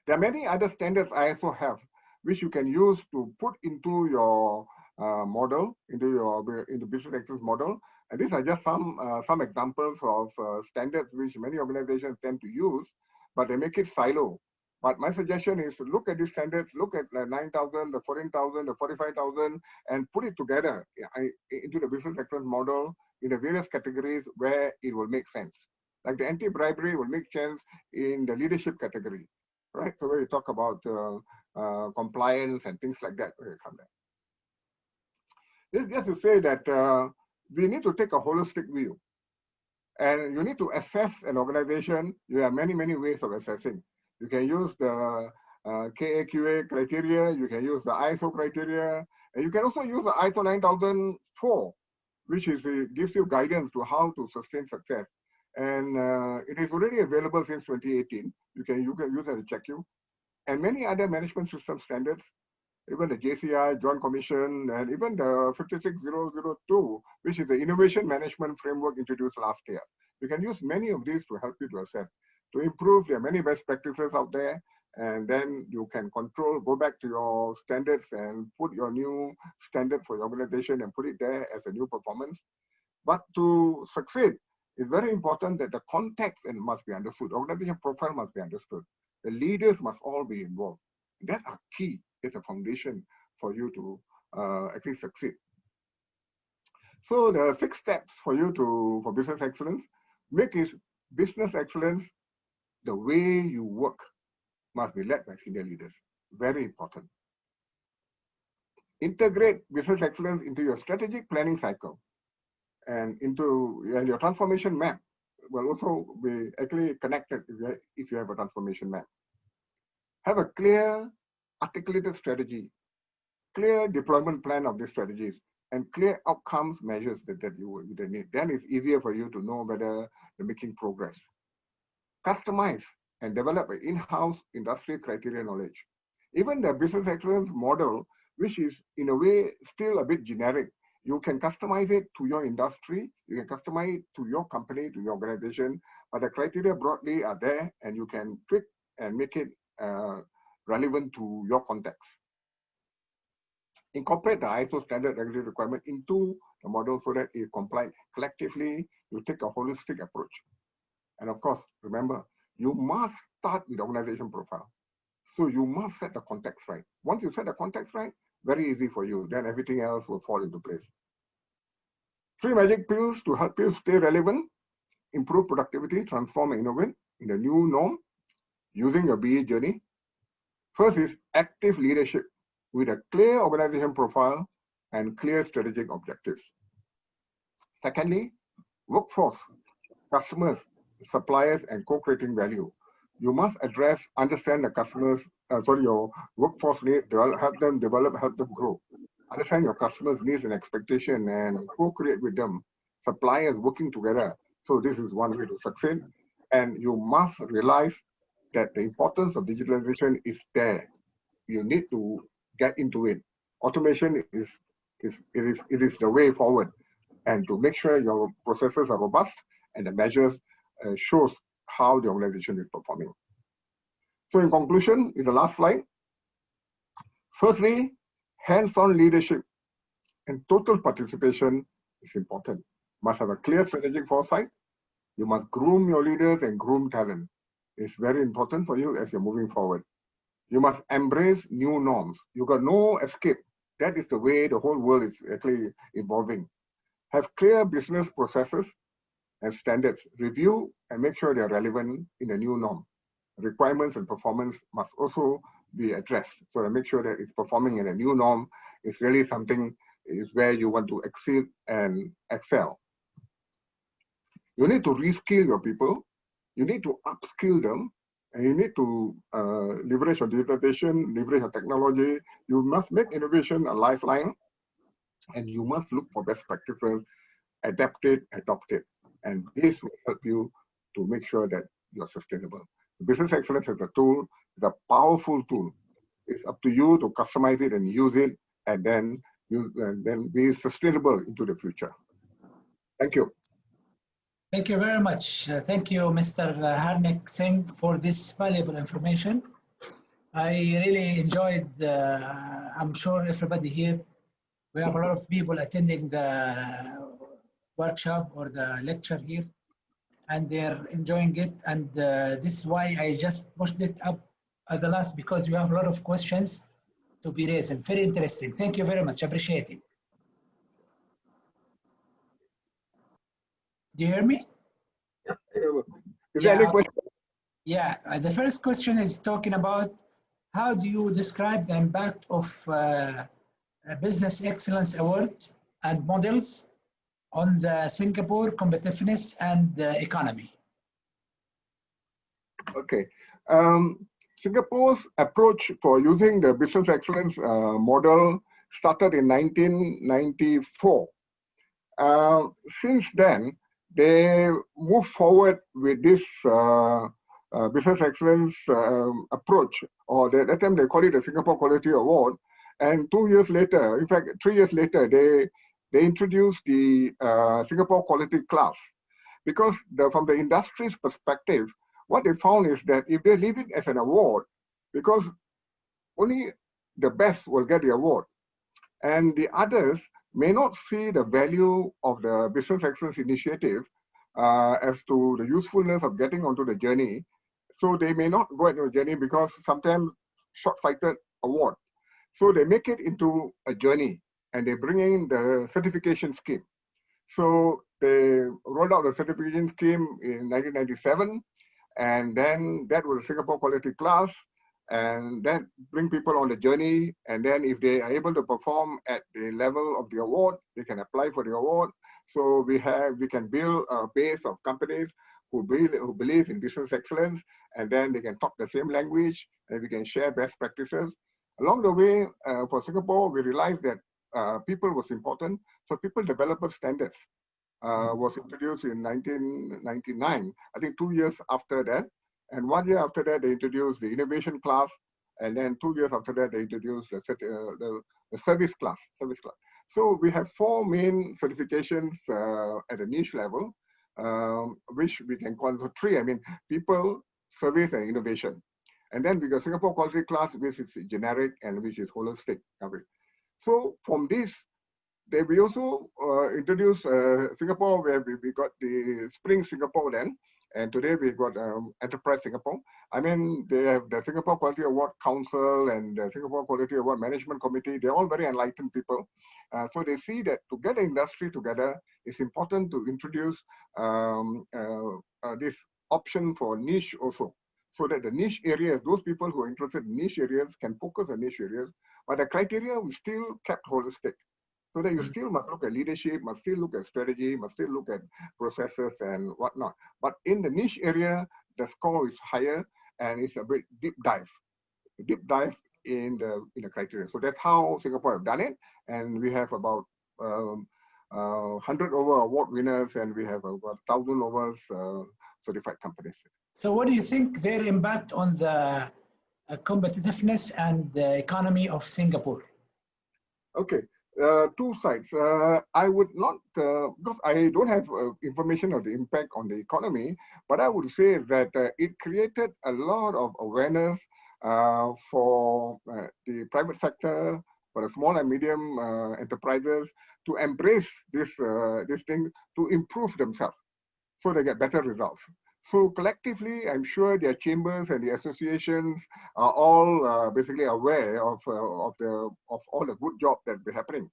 There are many other standards ISO have, which you can use to put into your model, into business success model. And these are just some examples of standards which many organizations tend to use, but they make it silo. But my suggestion is to look at these standards, look at the 9,000, the 14,000, the 45,000, and put it together into the business success model in the various categories where it will make sense. Like the anti-bribery will make sense in the leadership category, right? So where you talk about compliance and things like that, where you come there. This is just to say that we need to take a holistic view. And you need to assess an organization. You have many, many ways of assessing. You can use the KAQA criteria, you can use the ISO criteria, and you can also use the ISO 9004, which is gives you guidance to how to sustain success. And it is already available since 2018. You can use it as a check you. And many other management system standards, even the JCI, Joint Commission, and even the 56002, which is the Innovation Management Framework introduced last year. You can use many of these to help you to assess. To improve, there are many best practices out there, and then you can control, go back to your standards and put your new standard for your organization and put it there as a new performance. But to succeed, it's very important that the context must be understood. Organization profile must be understood. The leaders must all be involved. That are key. It's a foundation for you to actually succeed. So there are 6 steps for you for business excellence. Make is business excellence, the way you work must be led by senior leaders. Very important. Integrate business excellence into your strategic planning cycle and your transformation map will also be actually connected if you have a transformation map. Have a clear, articulated strategy, clear deployment plan of these strategies, and clear outcomes measures that you need. Then it's easier for you to know whether you're making progress. Customize and develop an in-house industry criteria knowledge. Even the business excellence model, which is in a way still a bit generic, you can customize it to your industry, you can customize it to your company, to your organization, but the criteria broadly are there and you can tweak and make it relevant to your context. Incorporate the ISO standard regulatory requirement into the model so that it complies. Collectively, you take a holistic approach. And of course, remember, you must start with the organization profile. So you must set the context right. Once you set the context right, very easy for you. Then everything else will fall into place. 3 magic pills to help you stay relevant, improve productivity, transform and innovate in the new norm using your BE journey. First is active leadership with a clear organization profile and clear strategic objectives. Secondly, workforce, customers, suppliers, and co-creating value. You must understand the customers, your workforce needs, help them develop, help them grow. Understand your customers' needs and expectation and co-create with them. Suppliers working together. So this is one way to succeed. And you must realize that the importance of digitalization is there. You need to get into it. Automation is the way forward. And to make sure your processes are robust and the measures shows how the organization is performing. So in conclusion, in the last slide, firstly, hands-on leadership and total participation is important. Must have a clear strategic foresight. You must groom your leaders and groom talent. It's very important for you as you're moving forward. You must embrace new norms. You got no escape. That is the way the whole world is actually evolving. Have clear business processes and standards. Review and make sure they're relevant in the new norm. Requirements and performance must also be addressed. So to make sure that it's performing in a new norm is really something is where you want to exceed and excel. You need to reskill your people. You need to upskill them. And you need to leverage on digitalization, leverage on technology. You must make innovation a lifeline. And you must look for best practices, adapt it, adopt it. And this will help you to make sure that you're sustainable. Business excellence is a tool, it's a powerful tool. It's up to you to customize it and use it, and then be sustainable into the future. Thank you. Thank you very much. Thank you, Mr. Harnik Singh, for this valuable information. I really enjoyed, I'm sure everybody here, we have a lot of people attending the workshop or the lecture here, and they're enjoying it. And this is why I just pushed it up at the last, because you have a lot of questions to be raised. Very interesting. Thank you very much. Appreciate it. Do you hear me? Is there any question? Yeah, the first question is talking about how do you describe the impact of Business Excellence Award and models on the Singapore competitiveness and the economy. Okay. Singapore's approach for using the business excellence model started in 1994. Since then, they moved forward with this business excellence approach, or that time they call it the Singapore Quality Award. And 2 years later, in fact, 3 years later, they introduced the Singapore Quality Class. Because from the industry's perspective, what they found is that if they leave it as an award, because only the best will get the award, and the others may not see the value of the business excellence initiative as to the usefulness of getting onto the journey. So they may not go into the journey because sometimes short-sighted award. So they make it into a journey and they bring in the certification scheme. So they rolled out the certification scheme in 1997, and then that was a Singapore Quality Class, and then bring people on the journey. And then if they are able to perform at the level of the award, they can apply for the award. So we can build a base of companies who believe in business excellence, and then they can talk the same language, and we can share best practices. Along the way, for Singapore, we realized that people was important. So people developer standards was introduced in 1999, I think 2 years after that. And 1 year after that, they introduced the innovation class. And then 2 years after that, they introduced the service class. So we have 4 main certifications at a niche level, which we can call the 3. I mean, people, service, and innovation. And then we got Singapore Quality Class, which is generic and which is holistic coverage. So from this, we also introduced Singapore, where we got the Spring Singapore then, and today we got Enterprise Singapore. I mean, they have the Singapore Quality Award Council and the Singapore Quality Award Management Committee. They're all very enlightened people. So they see that to get the industry together, it's important to introduce this option for niche also. So that the niche areas, those people who are interested in niche areas can focus on niche areas, but the criteria we still kept holistic. So that you still must look at leadership, must still look at strategy, must still look at processes and whatnot. But in the niche area, the score is higher and it's a bit deep dive in the criteria. So that's how Singapore have done it. And we have about 100 over award winners, and we have about 1,000 over certified companies. So what do you think their impact on the competitiveness and the economy of Singapore? Okay. 2 sides. I would not, because I don't have information of the impact on the economy, but I would say that it created a lot of awareness for the private sector, for the small and medium enterprises to embrace this thing to improve themselves, so they get better results. So collectively, I'm sure their chambers and the associations are all basically aware of all the good job that's been happening.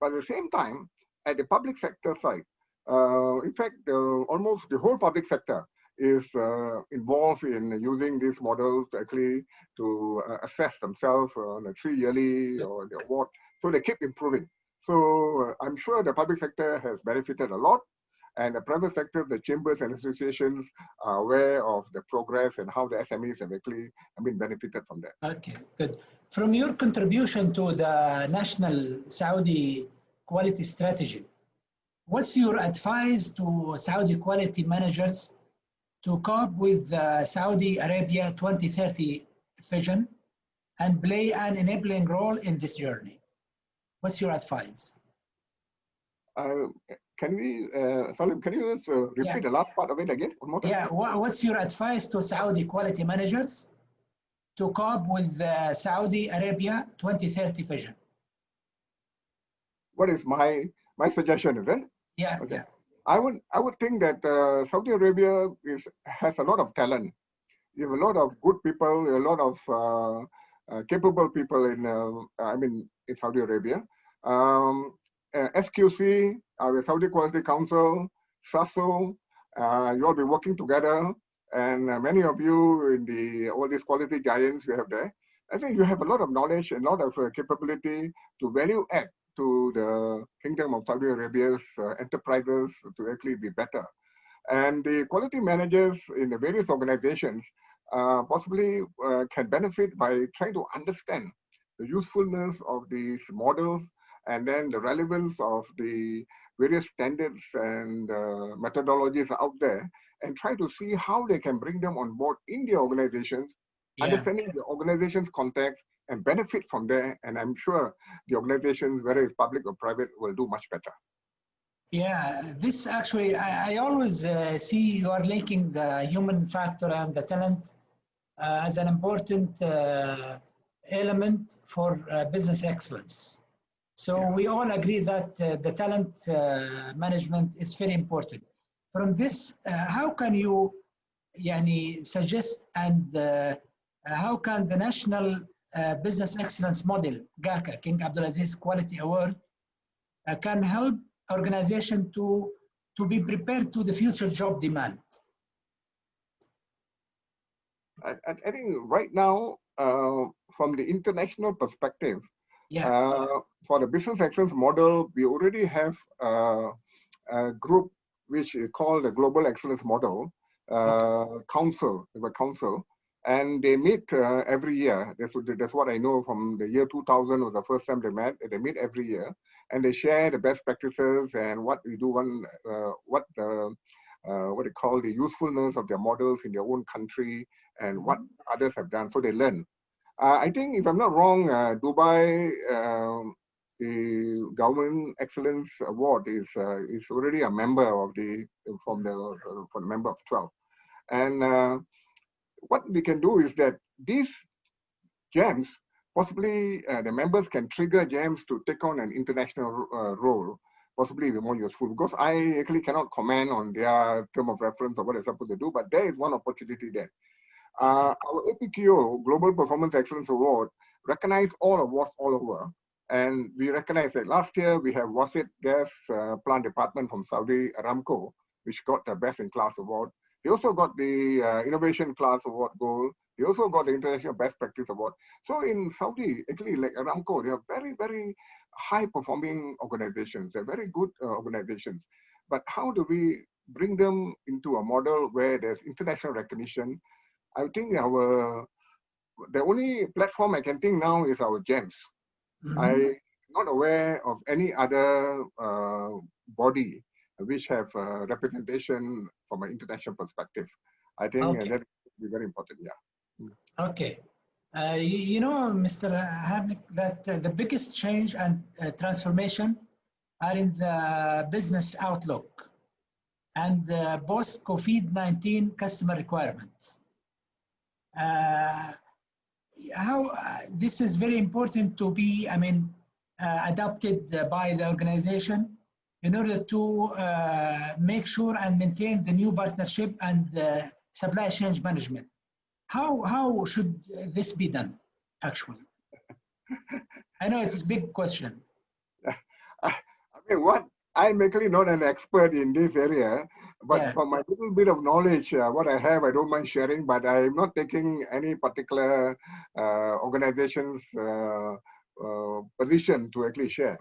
But at the same time, at the public sector side, in fact, almost the whole public sector is involved in using these models actually to assess themselves on a 3-yearly or the award. So they keep improving. So I'm sure the public sector has benefited a lot. And the private sector, the chambers and associations are aware of the progress and how the SMEs have actually benefited from that. Okay, good. From your contribution to the National Saudi Quality Strategy, what's your advice to Saudi quality managers to cope with the Saudi Arabia 2030 vision and play an enabling role in this journey? What's your advice? Can we, Salim, can you repeat the last part of it again? One more time? Yeah, what's your advice to Saudi quality managers to cope with the Saudi Arabia 2030 vision? What is my suggestion, is it? Yeah, okay. Yeah. I would think that Saudi Arabia has a lot of talent. You have a lot of good people, a lot of capable people in Saudi Arabia. SQC, the Saudi Quality Council, SASO, you all be working together, and many of you in all these quality giants we have there. I think you have a lot of knowledge and a lot of capability to value add to the Kingdom of Saudi Arabia's enterprises to actually be better. And the quality managers in the various organizations possibly can benefit by trying to understand the usefulness of these models and then the relevance of the various standards and methodologies out there, and try to see how they can bring them on board in the organizations, understanding the organization's context and benefit from there. And I'm sure the organizations, whether it's public or private, will do much better. Yeah, this actually, I always see you are linking the human factor and the talent as an important element for business excellence. So we all agree that the talent management is very important. From this, how can you suggest and how can the National Business Excellence Model, GACA, King Abdulaziz Quality Award, can help organization to be prepared to the future job demand? I think right now, from the international perspective, for the business excellence model, we already have a group which is called the Global Excellence Model Council, and they meet every year. That's what I know from the year 2000 was the first time they met. They meet every year, and they share the best practices and what we do, what they call the usefulness of their models in their own country and what others have done. So they learn. I think, if I'm not wrong, Dubai, the Government Excellence Award is already a member of for the member of 12. And what we can do is that these gems, possibly the members can trigger gems to take on an international role, possibly be more useful, because I actually cannot comment on their term of reference or what they're supposed to do, but there is one opportunity there. Our APQO, Global Performance Excellence Award, recognize all awards all over. And we recognize that last year we have Wasit Gas Plant Department from Saudi Aramco, which got the Best in Class Award. They also got the Innovation Class Award Gold. They also got the International Best Practice Award. So in Saudi, actually, like Aramco, they are very, very high-performing organizations. They're very good organizations. But how do we bring them into a model where there's international recognition? I think the only platform I can think now is our GEMS. I'm not aware of any other body which have representation from an international perspective. I think that would be very important, Okay. You know, Mr. Harnik, that the biggest change and transformation are in the business outlook and the post-COVID-19 customer requirements. How this is very important to be, adopted by the organization in order to make sure and maintain the new partnership and supply chain management. How should this be done, actually? I know it's a big question. I'm actually not an expert in this area, but from my little bit of knowledge, what I have, I don't mind sharing, but I'm not taking any particular organization's position to actually share.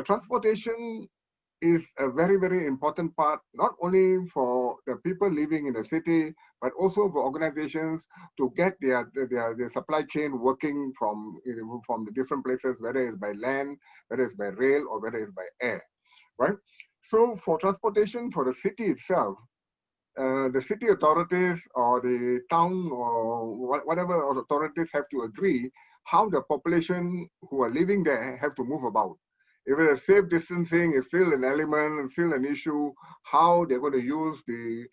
Transportation is a very, very important part, not only for the people living in the city, but also for organizations to get their supply chain working from the different places, whether it's by land, whether it's by rail, or whether it's by air, right? So for transportation, for the city itself, the city authorities or the town or whatever authorities have to agree how the population who are living there have to move about. If it's safe distancing is still an element, still an issue, how they're going to use the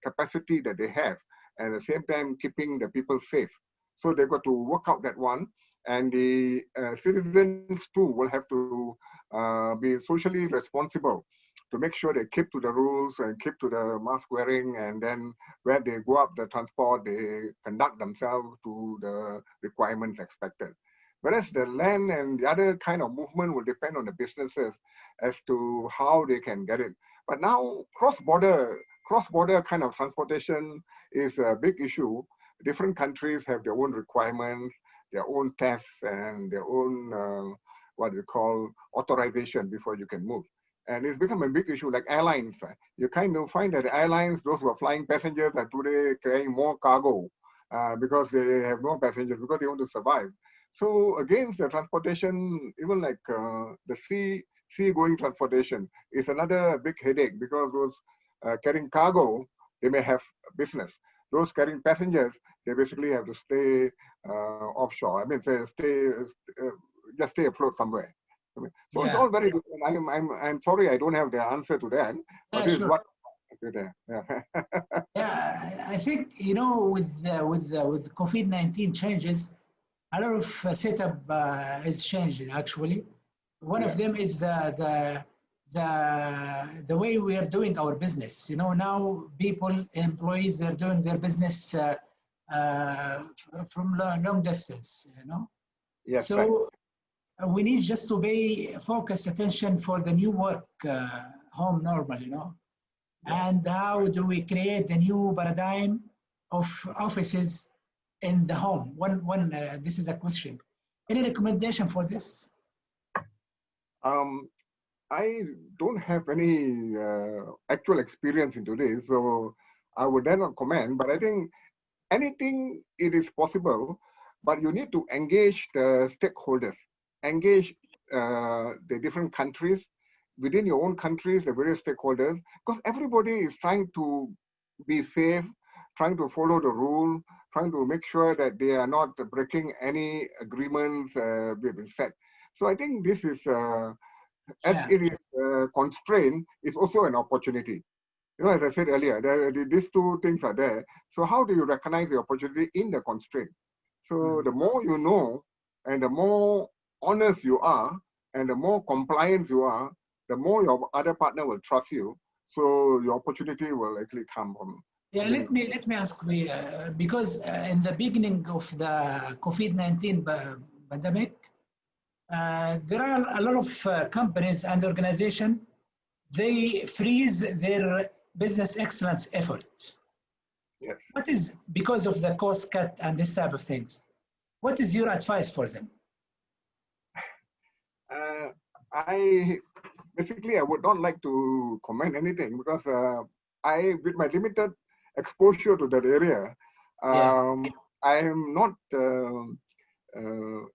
capacity that they have, and at the same time keeping the people safe. So they've got to work out that one, and the citizens too will have to be socially responsible to make sure they keep to the rules and keep to the mask wearing, and then where they go up the transport, they conduct themselves to the requirements expected. Whereas the land and the other kind of movement will depend on the businesses as to how they can get it. But now cross-border kind of transportation is a big issue. Different countries have their own requirements, their own tests, and their own what you call authorization before you can move. And it's become a big issue like airlines. You kind of find that airlines, those who are flying passengers are today carrying more cargo because they have no passengers because they want to survive. So against the transportation, even like the sea-going transportation is another big headache because those carrying cargo, they may have business. Those carrying passengers, they basically have to stay offshore. I mean, just stay afloat somewhere. I mean, so it's all very different. I'm sorry, I don't have the answer to that, but this is what. Yeah. Yeah, I think with COVID-19 changes, a lot of setup is changing actually. One of them is the way we are doing our business. Now employees, they're doing their business from long distance. Yes. So right. We need just to pay focused attention for the new work home normal. And how do we create the new paradigm of offices in the home? This is a question. Any recommendation for this? I don't have any actual experience into this, so I would dare not comment. But I think anything it is possible, but you need to engage the stakeholders, engage the different countries within your own countries, the various stakeholders, because everybody is trying to be safe, trying to follow the rule, trying to make sure that they are not breaking any agreements we've been set. So I think this is, as it is constrained, is also an opportunity. As I said earlier, these two things are there. So how do you recognize the opportunity in the constraint? So the more you know, and the more honest you are, and the more compliant you are, the more your other partner will trust you. So your opportunity will actually come from. Yeah, let me ask you, because in the beginning of the COVID-19 pandemic, there are a lot of companies and organizations, they freeze their business excellence effort. Yes. What is, because of the cost cut and this type of things, what is your advice for them? Basically, I would not like to comment anything because with my limited exposure to that area, I am not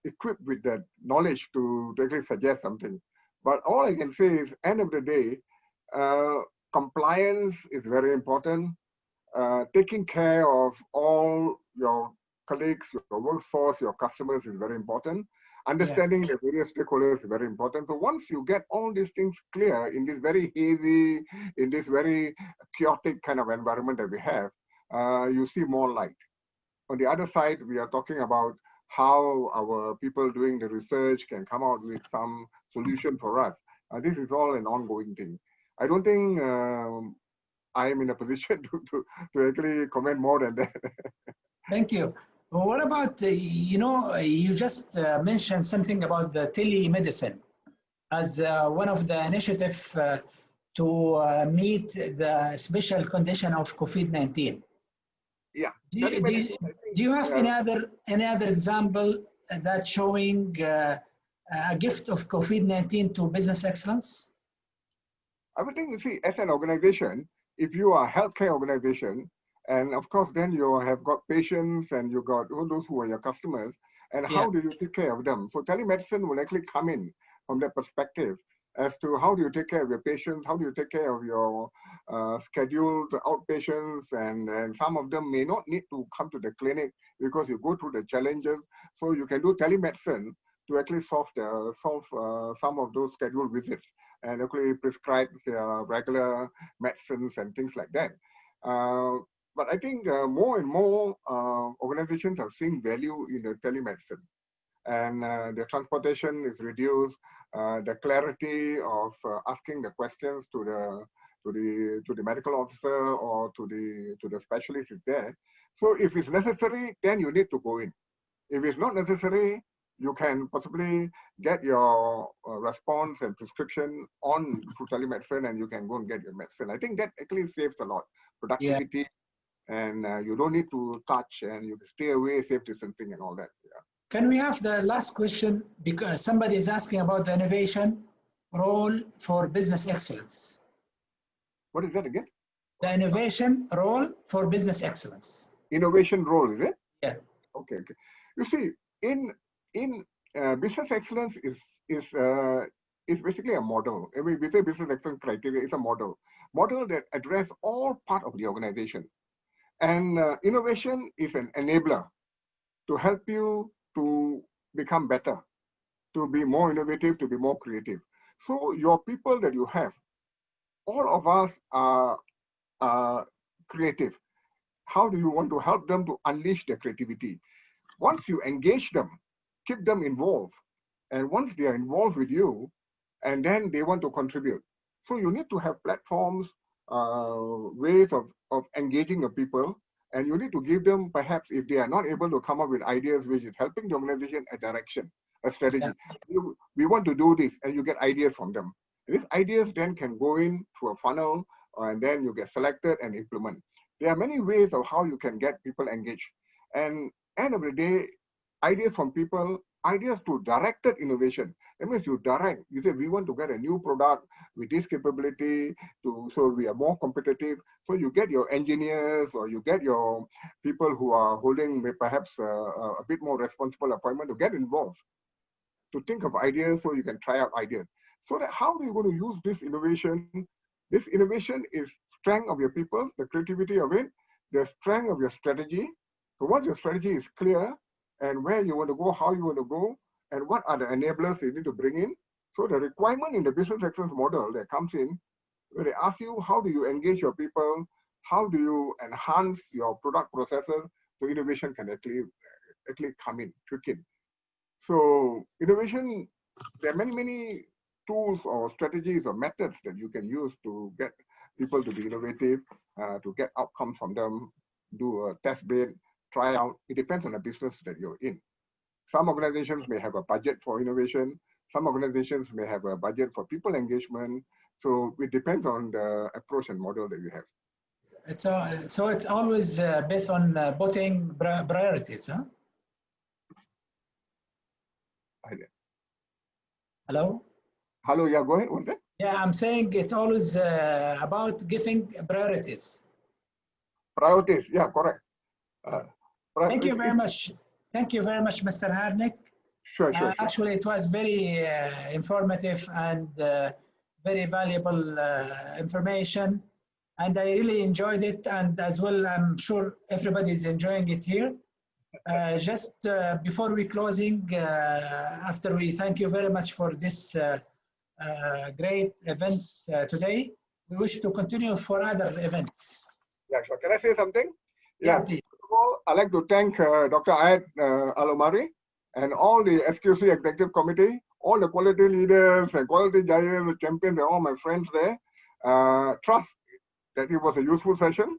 equipped with that knowledge to actually suggest something. But all I can say is, end of the day, compliance is very important. Taking care of all your colleagues, your workforce, your customers is very important. Understanding the various stakeholders is very important. So once you get all these things clear in this very hazy, in this very chaotic kind of environment that we have, you see more light. On the other side, we are talking about how our people doing the research can come out with some solution for us. This is all an ongoing thing. I don't think I am in a position to actually comment more than that. Thank you. Well, what about, you just mentioned something about the telemedicine as one of the initiatives to meet the special condition of COVID-19. Yeah. Do you have any other example that showing a gift of COVID-19 to business excellence? I would think, you see, as an organization, if you are a healthcare organization, and of course, then you have got patients and you got all those who are your customers, and how do you take care of them? So telemedicine will actually come in from that perspective as to how do you take care of your patients, how do you take care of your scheduled outpatients, and some of them may not need to come to the clinic because you go through the challenges. So you can do telemedicine to actually solve some of those scheduled visits and actually prescribe regular medicines and things like that. But I think more and more organizations are seeing value in the telemedicine, and the transportation is reduced. The clarity of asking the questions to the medical officer or to the specialist is there. So if it's necessary, then you need to go in. If it's not necessary, you can possibly get your response and prescription on through telemedicine, and you can go and get your medicine. I think that actually saves a lot productivity, and you don't need to touch, and you can stay away, safe distancing, and all that. Can we have the last question? Because somebody is asking about the innovation role for business excellence. What is that again? The innovation role for business excellence. Innovation role, is it? Yeah. Okay. You see, in business excellence is basically a model. I mean, we say business excellence criteria is a model that address all part of the organization. And innovation is an enabler to help you to become better, to be more innovative, to be more creative. So your people that you have, all of us are creative. How do you want to help them to unleash their creativity? Once you engage them, keep them involved. And once they are involved with you, and then they want to contribute. So you need to have platforms, ways of engaging the people, and you need to give them, perhaps if they are not able to come up with ideas which is helping the organization, a direction, a strategy. Yeah. We want to do this, and you get ideas from them. And these ideas then can go in through a funnel, and then you get selected and implement. There are many ways of how you can get people engaged. And end of the day, ideas from people, ideas to directed innovation. That means you direct, you say, we want to get a new product with this capability so we are more competitive. So you get your engineers or you get your people who are holding perhaps a bit more responsible appointment to get involved, to think of ideas so you can try out ideas. So that how are you going to use this innovation? This innovation is strength of your people, the creativity of it, the strength of your strategy. So once your strategy is clear, and where you want to go, how you want to go, and what are the enablers you need to bring in. So the requirement in the business excellence model that comes in, where they ask you, how do you engage your people? How do you enhance your product processes so innovation can actually come in, kick in. So innovation, there are many tools or strategies or methods that you can use to get people to be innovative, to get outcomes from them, do a test bed, try out. It depends on the business that you're in. Some organizations may have a budget for innovation. Some organizations may have a budget for people engagement. So it depends on the approach and model that you have. So it's always based on putting priorities, huh? Hello? Hello, yeah, go ahead. What's that? Yeah, I'm saying it's always about giving priorities. Priorities, yeah, correct. Thank you very much. Thank you very much, Mr. Harnik. Sure. Actually, it was very informative and very valuable information. And I really enjoyed it. And as well, I'm sure everybody is enjoying it here. Just before we closing, after we thank you very much for this great event today, we wish to continue for other events. Yeah, sure. Can I say something? Yeah, please. First of all, I'd like to thank Dr. Ayat Alomari and all the SQC Executive Committee, all the quality leaders and quality giants, champions, and all my friends there. Trust that it was a useful session.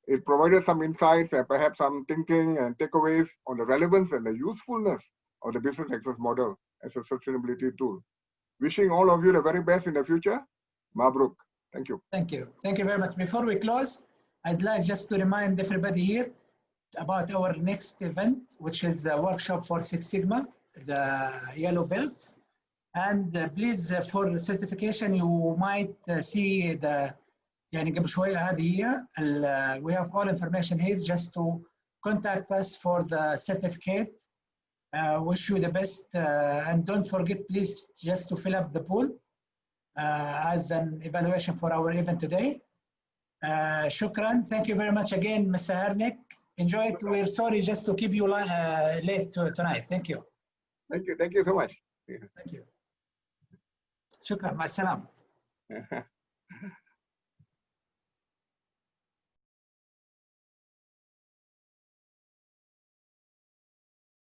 It provided some insights and perhaps some thinking and takeaways on the relevance and the usefulness of the business excellence model as a sustainability tool. Wishing all of you the very best in the future. Mabruk. Thank you. Thank you. Thank you very much. Before we close, I'd like just to remind everybody here about our next event, which is the workshop for Six Sigma, the yellow belt. And please, for certification, you might see the يعني قبل شوية هذه هي we have all information here just to contact us for the certificate. Wish you the best and don't forget please just to fill up the pool as an evaluation for our event today. Shukran. Thank you very much again, Mr. Harnik. Enjoy it. We're sorry just to keep you late tonight. Thank you. Thank you. Thank you so much. Thank you. Shukran. مع السلامة.